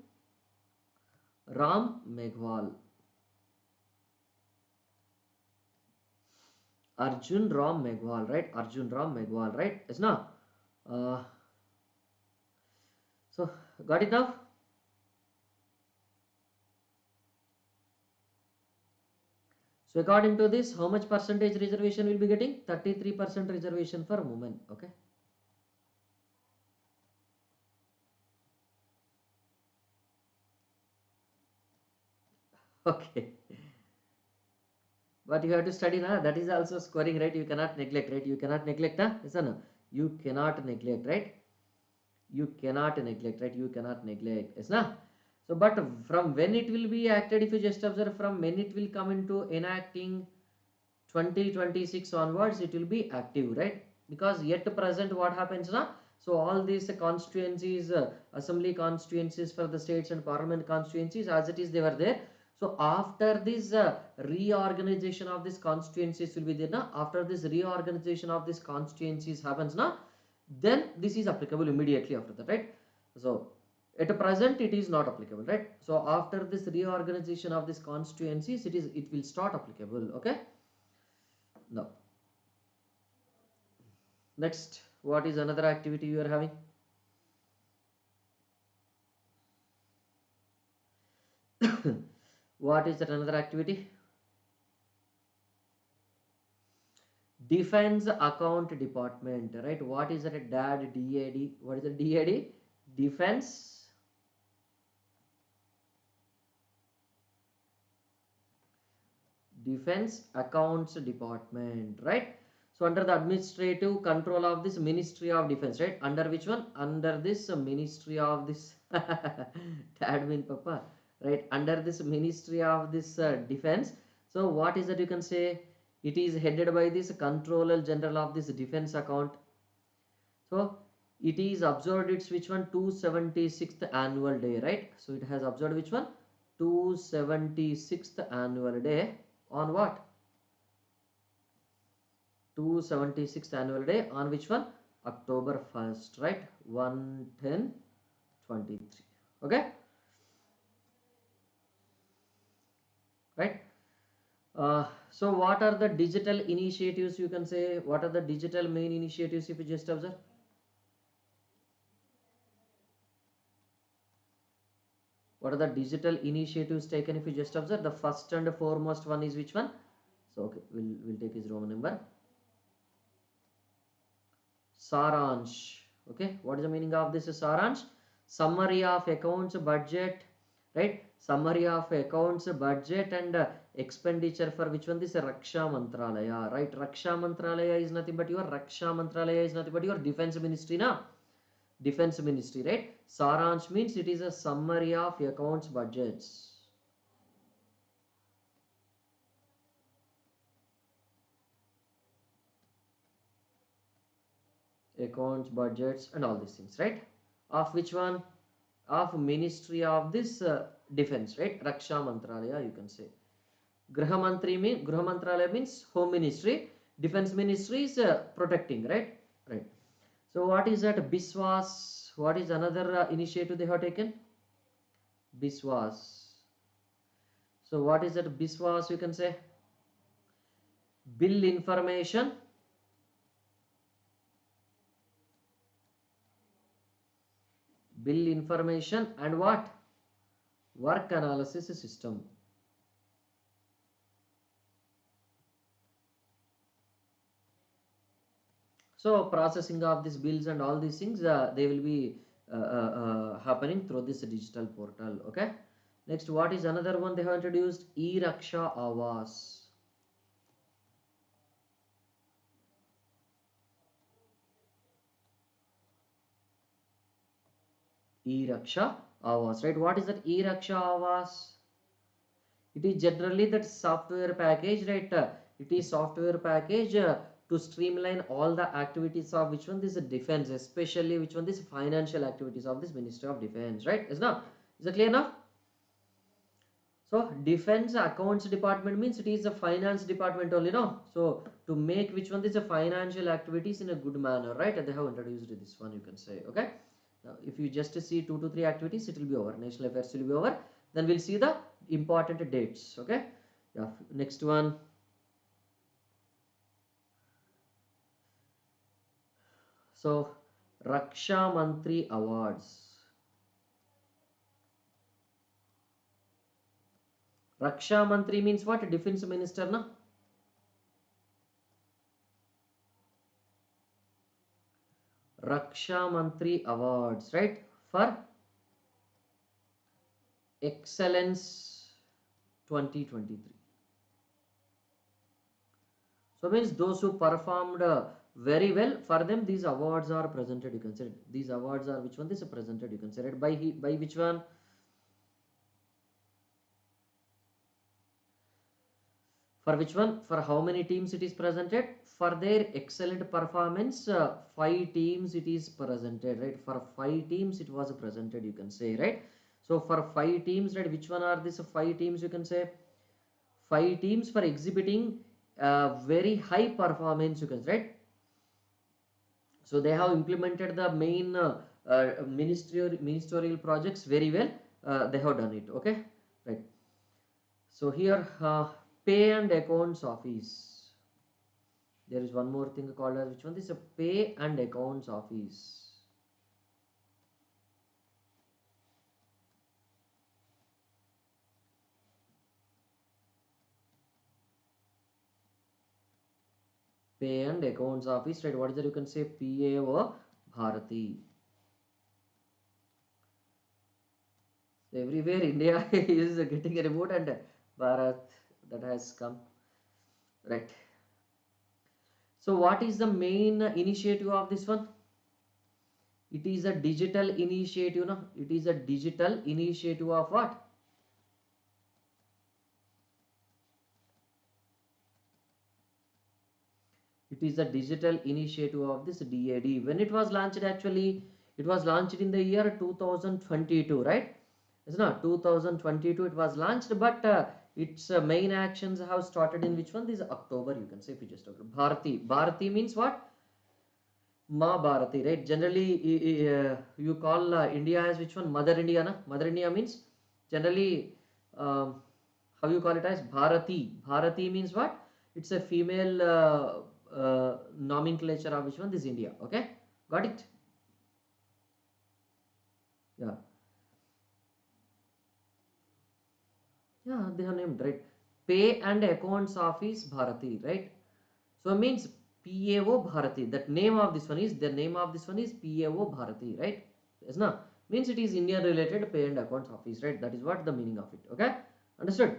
Ram Meghwal. Arjun Ram Meghwal, right? Arjun Ram Meghwal, right? Yes, now. So, got it now? So, according to this, how much percentage reservation will be getting? 33% reservation for women, okay? Okay. But you have to study, na? That is also scoring, right? You cannot neglect, right? You cannot neglect, na? Yes or no? You cannot neglect, right? You cannot neglect, right? You cannot neglect, yes, na? So, but from when it will be acted, if you just observe from when it will come into enacting 2026 onwards, it will be active, right? Because yet present what happens now? So all these constituencies, assembly constituencies for the states and parliament constituencies, as it is, they were there. So after this reorganization of these constituencies will be there now. After this reorganization of these constituencies happens now, then this is applicable immediately after that, right? So at present it is not applicable, right? So after this reorganization of these constituencies, it will start applicable. Okay. Now next, what is another activity you are having? What is that another activity? Defense account department, right? What is that? DAD, DAD. What is the DAD? Defense Accounts Department, right? So under the administrative control of this Ministry of Defense, right? Under which one? Under this Ministry of this admin papa, right? Under this Ministry of this Defense. So what is that you can say? It is headed by this Controller General of this Defense Account. So it is observed its which one? 276th annual day, right? So it has observed which one? 276th annual day on what? 276th annual day on which one? October 1st, right? 1/10/23. Okay, right? So what are the digital initiatives you can say? What are the digital main initiatives if you just observe? What are the digital initiatives taken if you just observe? The first and foremost one is which one? So okay, we'll take his Roman number. Saransh. Okay, what is the meaning of this Saransh? Summary of accounts, budget, right? Summary of accounts, budget and expenditure for which one? This Raksha Mantralaya, right? Raksha Mantralaya is nothing but your Defense Ministry, na? Defense Ministry, right? Saransh means it is a summary of accounts, budgets. Accounts, budgets and all these things, right? Of which one? Of Ministry of this Defense, right? Raksha Mantralaya you can say. Graha Mantralaya means Home Ministry. Defense Ministry is protecting, right? Right. So what is that? Biswas. What is another initiative they have taken? Biswas. So what is that? Biswas you can say? Bill information. Bill information and what? Work analysis system. So processing of these bills and all these things, they will be happening through this digital portal. Okay. Next, what is another one they have introduced? E-Raksha Awas. E-Raksha Awas, right? What is that E-Raksha Awas? It is generally that software package, right? It is software package to streamline all the activities of which one? This defense, especially which one? This financial activities of this Ministry of Defense, right? Is it clear now? So defense accounts department means it is a finance department only, no? So to make which one? This a financial activities in a good manner, right? They have introduced this one, you can say. Okay. Now, if you just see 2 to 3 activities, it will be over. National affairs will be over. Then we'll see the important dates. Okay. Yeah. Next one. So Raksha Mantri Awards. Raksha Mantri means what? Defense Minister, na? Raksha Mantri Awards, right? For Excellence 2023. So means those who performed very well, for them these awards are presented. You can say these awards are which one? This is presented. You can say it by which one? For which one? For how many teams it is presented? For their excellent performance, 5 teams it is presented, right? For 5 teams it was presented, you can say, right? So for 5 teams, right, which one are these 5 teams? You can say 5 teams for exhibiting very high performance, you can say, right? So they have implemented the main ministerial projects very well. They have done it. Okay, right. So here, pay and accounts office. There is one more thing called as which one? This is a pay and accounts office. Pay and accounts office, right? What is that? You can say PAO Bharati. So everywhere India is getting a remote, and Bharat that has come, right? So what is the main initiative of this one? It is a digital initiative, no? It is a digital initiative of what? It is a digital initiative of this DAD. When it was launched, actually, it was launched in the year 2022, right? It's not 2022 it was launched, but its main actions have started in which one? This October, you can say, if you just talk. Bharati. Bharati means what? Ma Bharati, right? Generally, you call India as which one? Mother India, na? Mother India means generally, how you call it as Bharati. Bharati means what? It's a female nomenclature of which one? This India. Okay, got it? Yeah, yeah, they have named, right? Pay and accounts office Bharati, right? So it means PAO Bharati. That name of this one is the name of this one is PAO Bharati, right? Yes, no, means it is India related pay and accounts office, right? That is what the meaning of it. Okay, understood?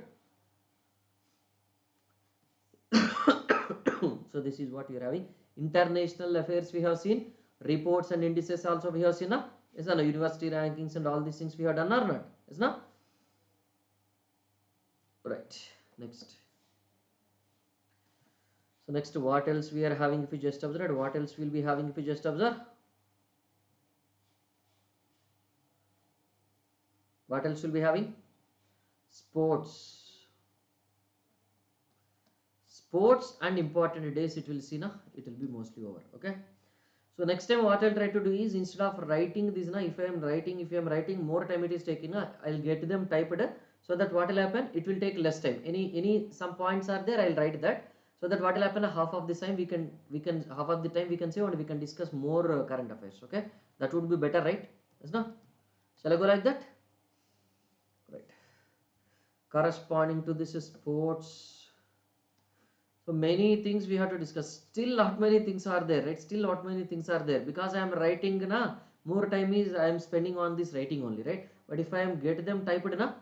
So this is what you are having. International affairs we have seen, reports and indices also we have seen. Na? Yes, no, university rankings and all these things we have done or not? Yes, no? Right. Next. So next, what else we are having if you just observe? What else we'll be having if you just observe? What else will be having? Sports. Sports and important days it will see, na? It will be mostly over. Okay. So next time what I'll try to do is, instead of writing this, na, if I am writing more time it is taking, na, I'll get them typed, so that what will happen, it will take less time. Any some points are there, I'll write that, so that what will happen, half of the time we can half of the time we can save and we can discuss more current affairs. Okay, that would be better, right? Yes, no? Shall I go like that? Right. Corresponding to this is sports. So many things we have to discuss. Still not many things are there, right? Still not many things are there, because I am writing, na, more time is I am spending on this writing only, right? But if I am get them typed, na,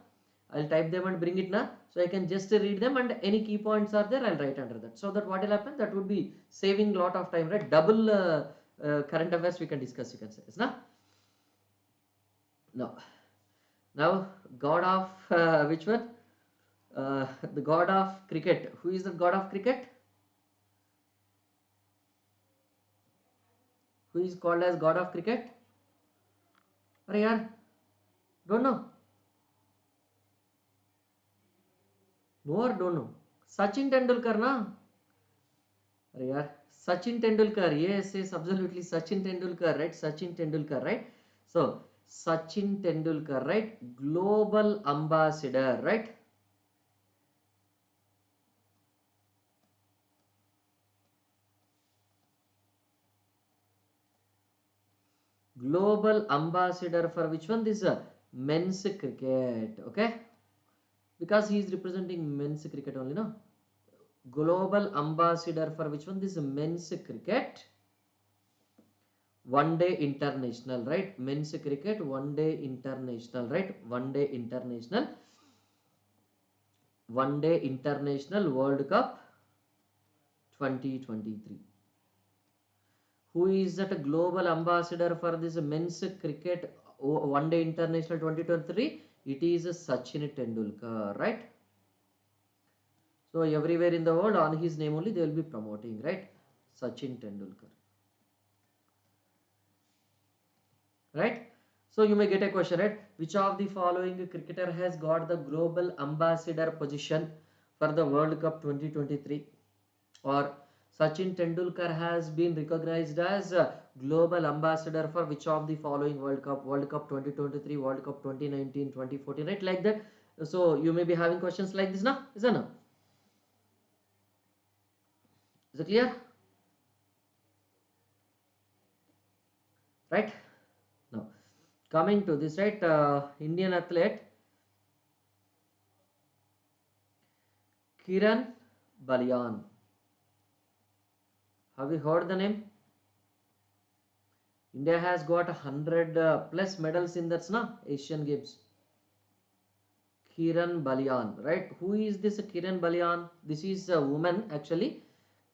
I'll type them and bring it, na, so I can just read them, and any key points are there, I'll write under that. So that what will happen, that would be saving lot of time, right? Double current affairs we can discuss, you can say. Yes, na? No. Now, god of which one? The god of cricket. Who is the god of cricket? Who is called as god of cricket? अरे यार, don't know. No or don't know? Sachin Tendulkar, na? अरे यार, Sachin Tendulkar. Yes, yes, absolutely. Sachin Tendulkar, right? Sachin Tendulkar, right? So, Sachin Tendulkar, right? Global ambassador, right? Global ambassador for which one? This men's cricket. Okay, because he is representing men's cricket only, no? Global ambassador for which one? This men's cricket one day international, right? Men's cricket one day international, right? One day international World Cup 2023. Who is that global ambassador for this men's cricket one day international 2023? It is Sachin Tendulkar, right? So everywhere in the world on his name only they will be promoting, right? Sachin Tendulkar, right? So you may get a question, right? Which of the following cricketer has got the global ambassador position for the World Cup 2023? Or Sachin Tendulkar has been recognized as a global ambassador for which of the following World Cup? World Cup 2023, World Cup 2019, 2014, right? Like that. So you may be having questions like this now. Is that now? Is it clear? Right? Now, coming to this, right? Indian athlete Kiran Balian. Have you heard the name? India has got 100 plus medals in that Asian Games. Kiran Balian, right? Who is this Kiran Balian? This is a woman actually.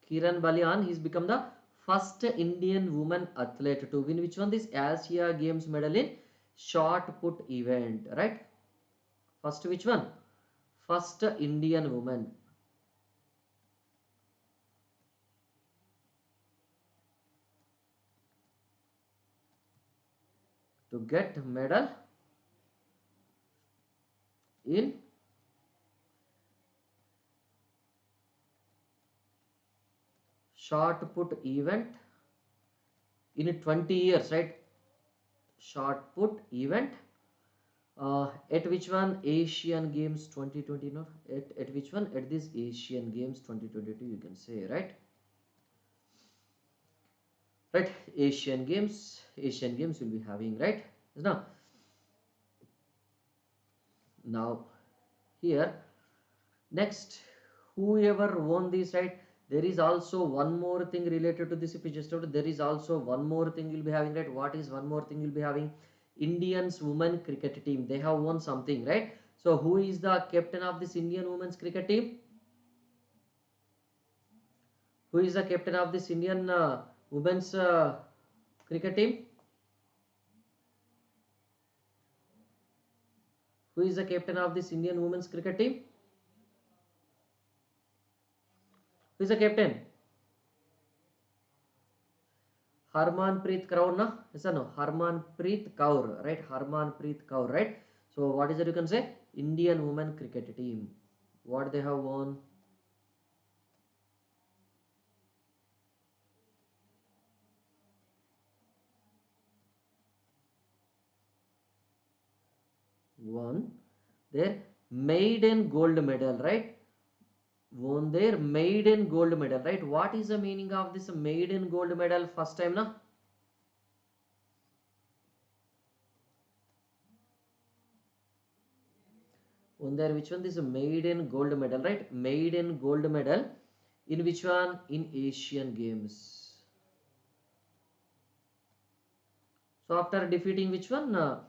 Kiran Balian, he's become the first Indian woman athlete to win which one? This Asia Games medal in shot put event, right? First which one? First Indian woman. To get medal in shot put event in 20 years, right? Shot put event at which one? Asian Games 2020, no? At which one? At this Asian Games 2022, you can say, right? Right, Asian Games will be having, right? Now here, next, whoever won this, right? There is also one more thing related to this. If you just note, there is also one more thing you'll be having, right? What is one more thing you'll be having? Indians women cricket team, they have won something, right? So who is the captain of this Indian women's cricket team? Who is the captain of this Indian women's cricket team? Who is the captain of this Indian women's cricket team? Who is the captain? Harmanpreet Kaur, na? Yes or no? Harmanpreet Kaur, right? Harmanpreet Kaur, right? So what is it you can say? Indian women cricket team. What they have won? Won their maiden gold medal, right? Won their maiden gold medal, right? What is the meaning of this maiden gold medal first time, na? Won there which one? This maiden gold medal, right? Maiden gold medal in which one? In Asian Games. So after defeating which one?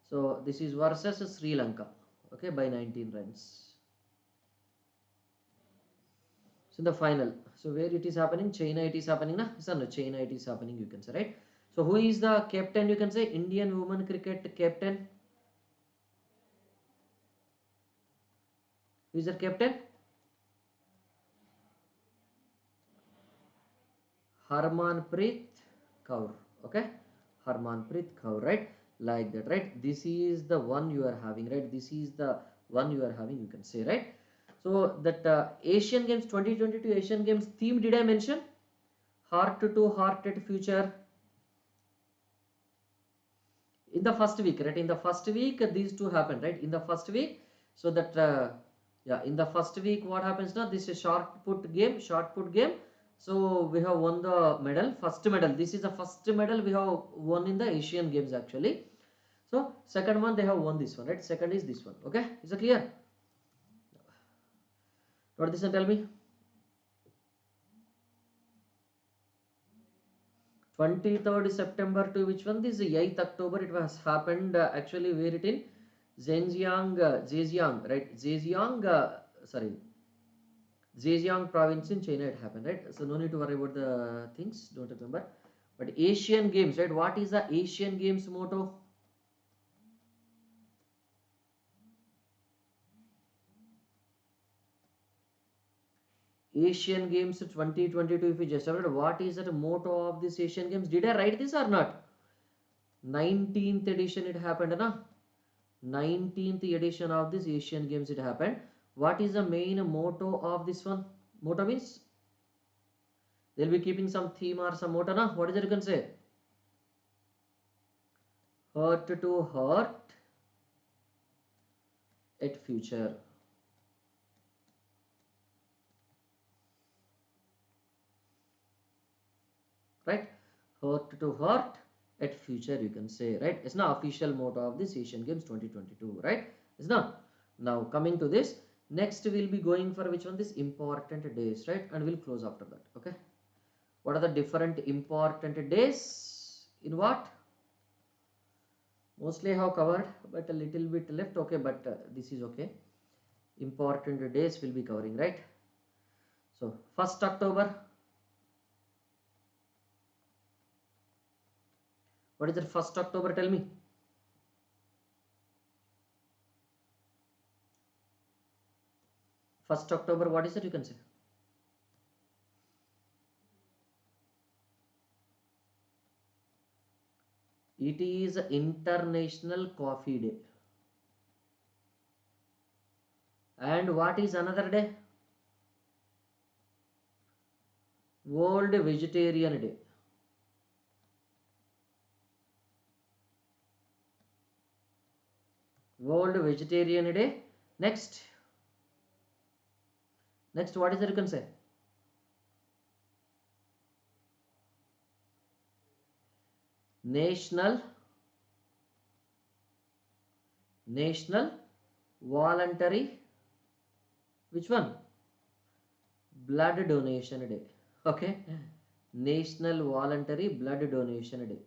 So this is versus Sri Lanka, okay, by 19 runs. So in the final, so where it is happening? China it is happening, na? So no, China it is happening, you can say, right? So who is the captain? You can say Indian women cricket captain. Who is the captain? Harmanpreet Kaur, okay? Harmanpreet Kaur, right? Like that, right? This is the one you are having, right? This is the one you are having, you can say, right? So that Asian Games 2022 Asian Games theme, did I mention? Heart to heart at future. In the first week, right? In the first week, these two happened, right? In the first week, so that yeah, in the first week, what happens now? This is short put game. So we have won the medal, first medal. This is the first medal we have won in the Asian Games actually. So second one they have won this one, right? Second is this one. Okay, is it clear? What this and tell me? 23rd September to which one? This is 8th October. It was happened actually where it in Zhejiang, right? Zhejiang province in China it happened, right? So no need to worry about the things, don't remember. But Asian Games, right? What is the Asian Games motto? Asian Games 2022, if you just read, what is the motto of this Asian Games? Did I write this or not? 19th edition it happened, na? 19th edition of this Asian Games it happened. What is the main motto of this one? Motto means they'll be keeping some theme or some motto, na? What is it you can say? Heart to heart at future. Right? Heart to heart at future, you can say, right? It's not official motto of this Asian Games 2022, right? It's not. Now coming to this, next we'll be going for which one? This important days, right? And we'll close after that. Okay, what are the different important days in what? Mostly I have covered, but a little bit left. Okay, but this is okay. Important days will be covering, right? So 1st October. What is the 1st October? Tell me. 1st October, what is it you can say? It is International Coffee Day. And what is another day? World Vegetarian Day. World Vegetarian Day. Next, what is it you can say? National Voluntary, which one? Blood Donation Day. Okay, National Voluntary Blood Donation Day.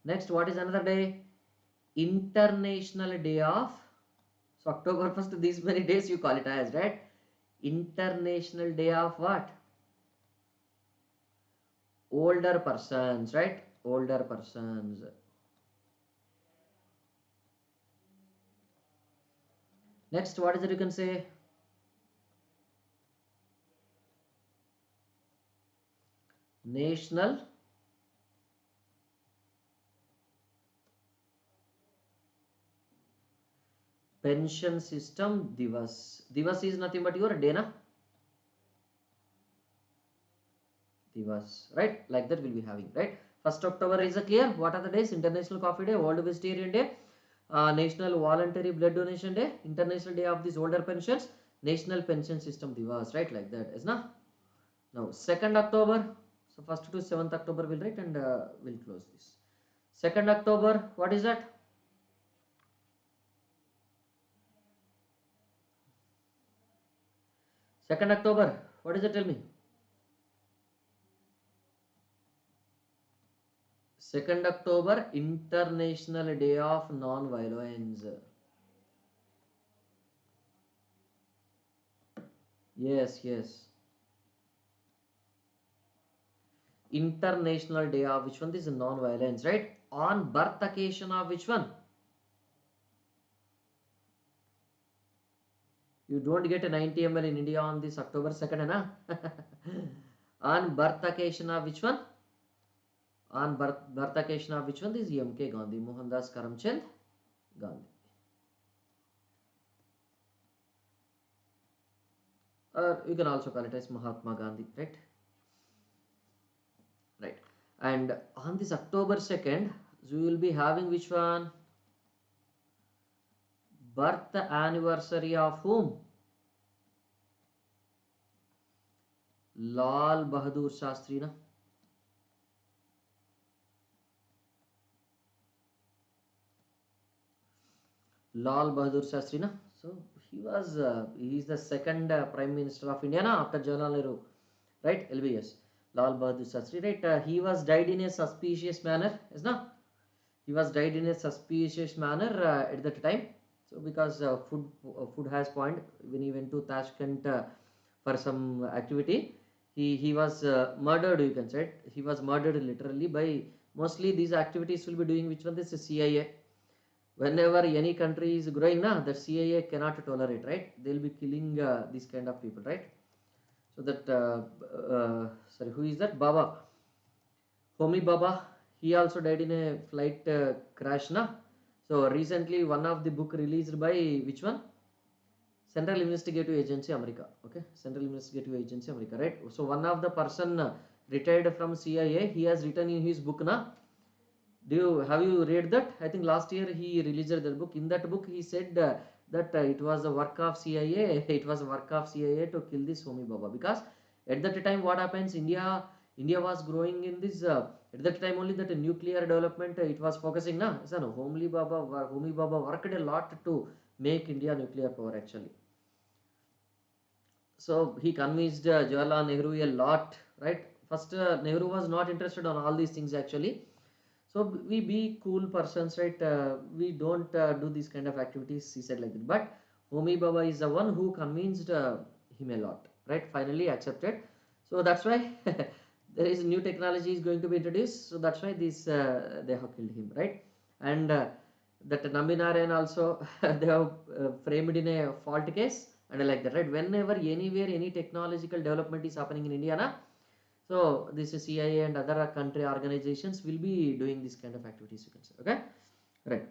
Next, what is another day? International Day of, so October 1st, these many days you call it as, right? International Day of what? Older persons, right? Older persons. Next, what is it you can say? National Pension System Divas. Divas is nothing but your day, na? Divas, right? Like that we'll be having, right? 1st October is a clear. What are the days? International Coffee Day, World Vegetarian Day, National Voluntary Blood Donation Day, International Day of these older pensions, National Pension System Divas, right? Like that is na. Now 2nd October. So 1st to 7th October we'll write and we'll close this. 2nd October, what is that? 2nd October, what is it? Tell me. 2nd October, International Day of Non-Violence. Yes, yes. International Day of which one? This is non-violence, right? On birth occasion of which one? You don't get a 90 ml in India on this October 2nd, na? On birth occasion of which one? On birth occasion of which one? This is M.K. Gandhi, Mohandas Karamchand Gandhi. Or you can also call it as Mahatma Gandhi, right? Right. And on this October 2nd, so we will be having which one? Birth anniversary of whom? Lal Bahadur Shastri, na? Lal Bahadur Shastri, na? So he is the second Prime Minister of India, na, after Jawaharlal Nehru, right? LBS. Lal Bahadur Shastri, right? He was died in a suspicious manner, is na? He was died in a suspicious manner at that time. So because food has point when he went to Tashkent for some activity, he was murdered. You can say he was murdered literally by, mostly these activities will be doing which one? This is CIA. Whenever any country is growing, na, the CIA cannot tolerate, right? They'll be killing these kind of people, right? So that sorry, who is that? Baba, Homi Baba, he also died in a flight crash na. So recently one of the book released by which one? Central Investigative Agency America. Okay, Central Investigative Agency America, right? So one of the person retired from CIA, he has written in his book na. Have you read that? I think last year he released that book. In that book he said that it was the work of CIA. It was the work of CIA to kill this Homi Baba, because at that time what happens, India was growing in this at that time only, that nuclear development it was focusing na. So no, Homi Baba worked a lot to make India nuclear power actually. So he convinced Jawaharlal Nehru a lot, right? First Nehru was not interested on all these things actually. So we be cool persons, right? We don't do these kind of activities, he said like that. But Homi Baba is the one who convinced him a lot, right? Finally accepted. So that's why there is new technology is going to be introduced. So that's why this they have killed him, right? And that Naminarayan also they have framed in a fault case and like that, right? Whenever anywhere any technological development is happening in India, na, so this is CIA and other country organizations will be doing this kind of activities, you can say. Okay, right.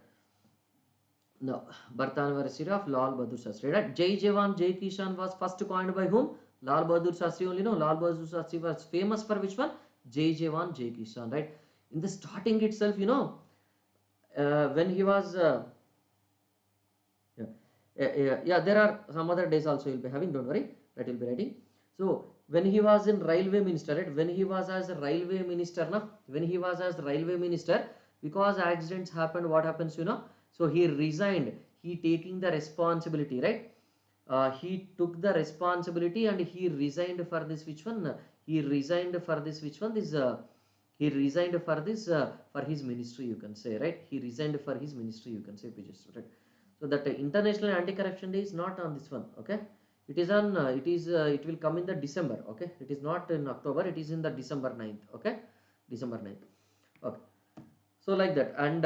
Now, birth anniversary of Lal Bahadur Shastri, right? Jai Jawan, Jai Kishan was first coined by whom? Lal Bahadur Shastri only. No, Lal Bahadur Shastri was famous for which one? Jai Jawan, Jai Kishan, right? In the starting itself, when he was yeah. Yeah, there are some other days also you'll be having, don't worry, that you'll be writing. So when he was in railway minister, right? When he was as a railway minister, na, when he was as railway minister, because accidents happened, what happens, so he resigned, he taking the responsibility, right? He took the responsibility and he resigned for this which one? He resigned for this which one? This he resigned for this for his ministry, you can say, right? He resigned for his ministry, you can say, right? So that international anti-corruption day is not on this one, okay? It is on it will come in the December, okay? It is not in October, it is in the December 9th, okay? December 9th. Okay, so like that. And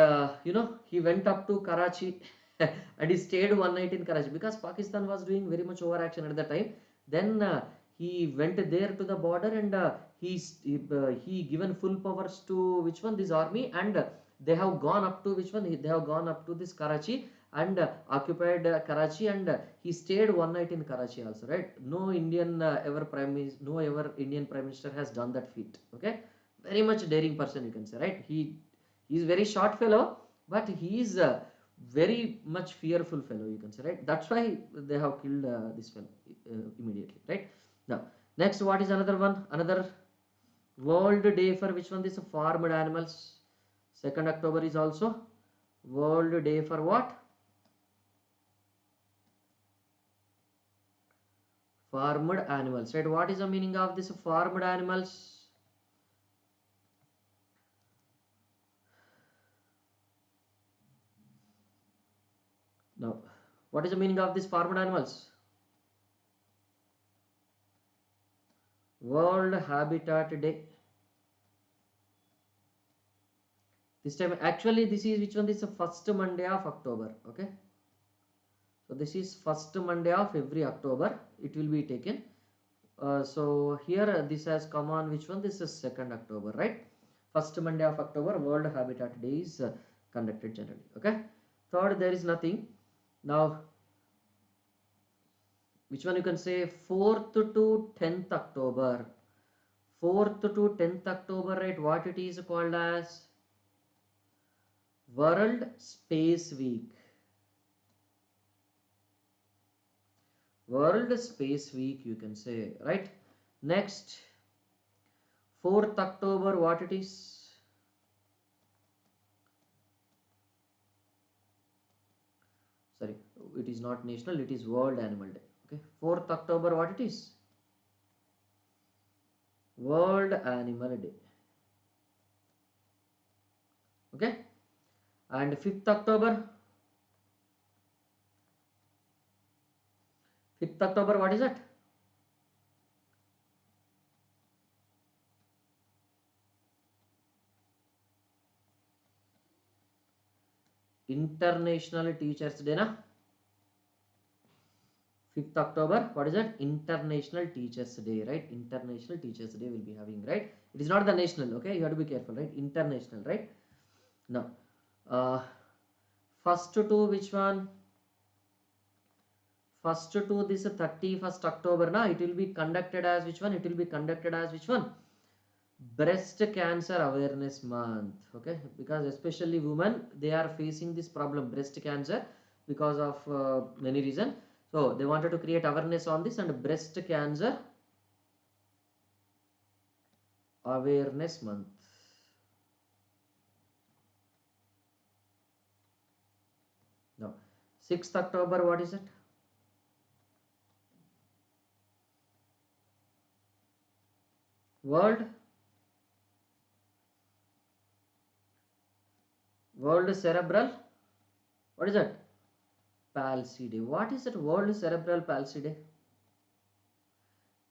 he went up to Karachi and he stayed one night in Karachi because Pakistan was doing very much overaction at the time. Then he went there to the border and he given full powers to which one? This army. And they have gone up to which one? They have gone up to this Karachi and occupied Karachi. And he stayed one night in Karachi also, right? No Indian no ever Indian Prime Minister has done that feat, okay? Very much daring person, you can say, right? He is very short fellow, but he is a very much fearful fellow, you can say, right? That's why they have killed this fellow immediately, right? Now, next, what is another one? Another World Day for which one? This farmed animals. 2nd October is also World Day for what? Farmed animals, right? What is the meaning of this farmed animals? Now, what is the meaning of this farmed animals? World Habitat Day. This time, actually, this is which one? This is the first Monday of October. Okay. So this is first Monday of every October. It will be taken. So here this has come on which one? This is 2nd October, right? First Monday of October, World Habitat Day is conducted generally. Okay. Third, there is nothing. Now, which one you can say? 4th to 10th October. 4th to 10th October, right? What it is called as? World Space Week. World Space Week, you can say, right? Next, 4th October, what it is? Sorry, it is not national, it is World Animal Day. Okay, 4th October, what it is? World Animal Day. Okay, and 5th October. 5th October, what is it? International Teachers Day, na? 5th October, what is that? International Teachers Day, right? International Teachers Day will be having, right? It is not the national, okay? You have to be careful, right? International, right? Now, first to which one? First to this 31st October, now it will be conducted as which one? It will be conducted as which one? Breast Cancer Awareness Month, okay? Because especially women, they are facing this problem, breast cancer, because of many reasons. So they wanted to create awareness on this, and Breast Cancer Awareness Month. Now, 6th October, what is it? World Cerebral, what is that? Palsy Day. What is that? World Cerebral Palsy Day?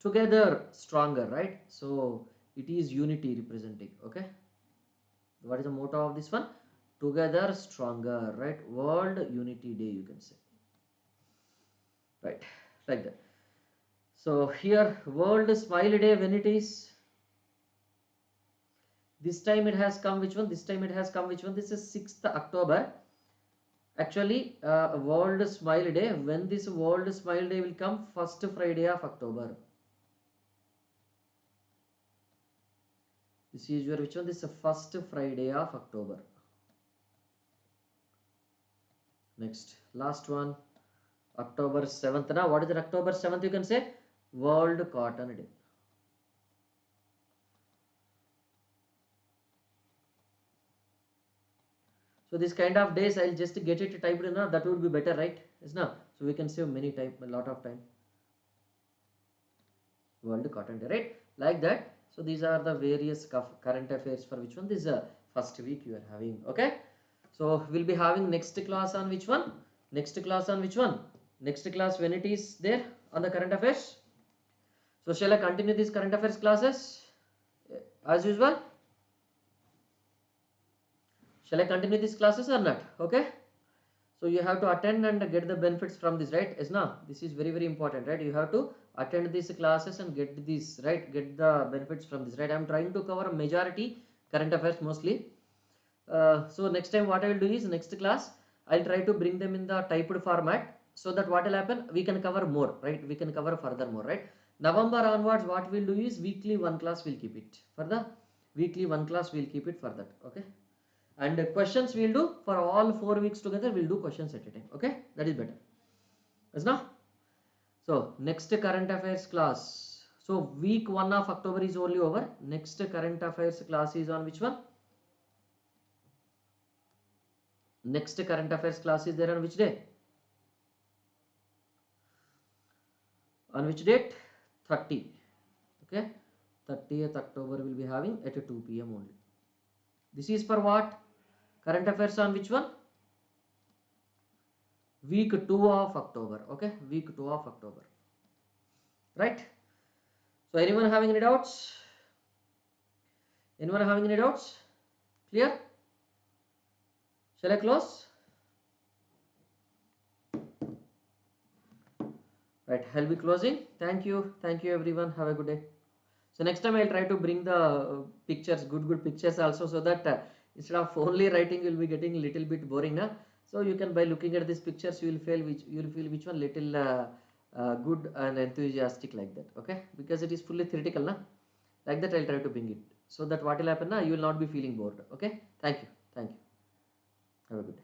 Together stronger, right? So it is unity representing, okay? What is the motto of this one? Together stronger, right? World Unity Day, you can say, right? Like that. So here, World Smile Day, when it is? This time it has come which one? This time it has come which one? This is 6th October. Actually, World Smile Day. When this World Smile Day will come? First Friday of October. This is your which one? This is the first Friday of October. Next, last one, October 7th. Now, what is it? October 7th, you can say World Cotton Day. So this kind of days, I'll just get it typed in. That would be better, right? Yes, no? So we can save many time, a lot of time. World Cotton Day, right? Like that. So these are the various current affairs for which one? This is first week you are having, okay? So we'll be having next class on which one? Next class on which one? Next class when it is there on the current affairs. So shall I continue these current affairs classes as usual? Shall I continue these classes or not? Okay. So you have to attend and get the benefits from this, right? Yes, now this is very, very important, right? You have to attend these classes and get this, right? Get the benefits from this, right? I'm trying to cover a majority current affairs mostly. So next time what I will do is next class I'll try to bring them in the typed format, so that what will happen, we can cover more, right? We can cover further more, right? November onwards what we'll do is weekly one class we'll keep it for the weekly one class we'll keep it for that, okay? And questions we'll do for all 4 weeks together, we'll do questions at a time, okay? That is better. Yes, now? So next current affairs class, so week 1 of October is only over. Next current affairs class is on which one? Next current affairs class is there on which day? On which date? 30, okay? 30th October will be having at 2 p.m. only. This is for what? Current affairs on which one? Week 2 of October, okay? Week 2 of October, right? So anyone having any doubts? Anyone having any doubts? Clear? Shall I close? Right, I'll be closing. Thank you everyone. Have a good day. So next time I'll try to bring the pictures, good pictures also, so that instead of only writing you'll be getting a little bit boring, na? So you can, by looking at these pictures, you will feel which one little good and enthusiastic, like that, okay? Because it is fully theoretical, na? Like that I'll try to bring it, so that what will happen, na? You will not be feeling bored, okay? Thank you. Have a good day.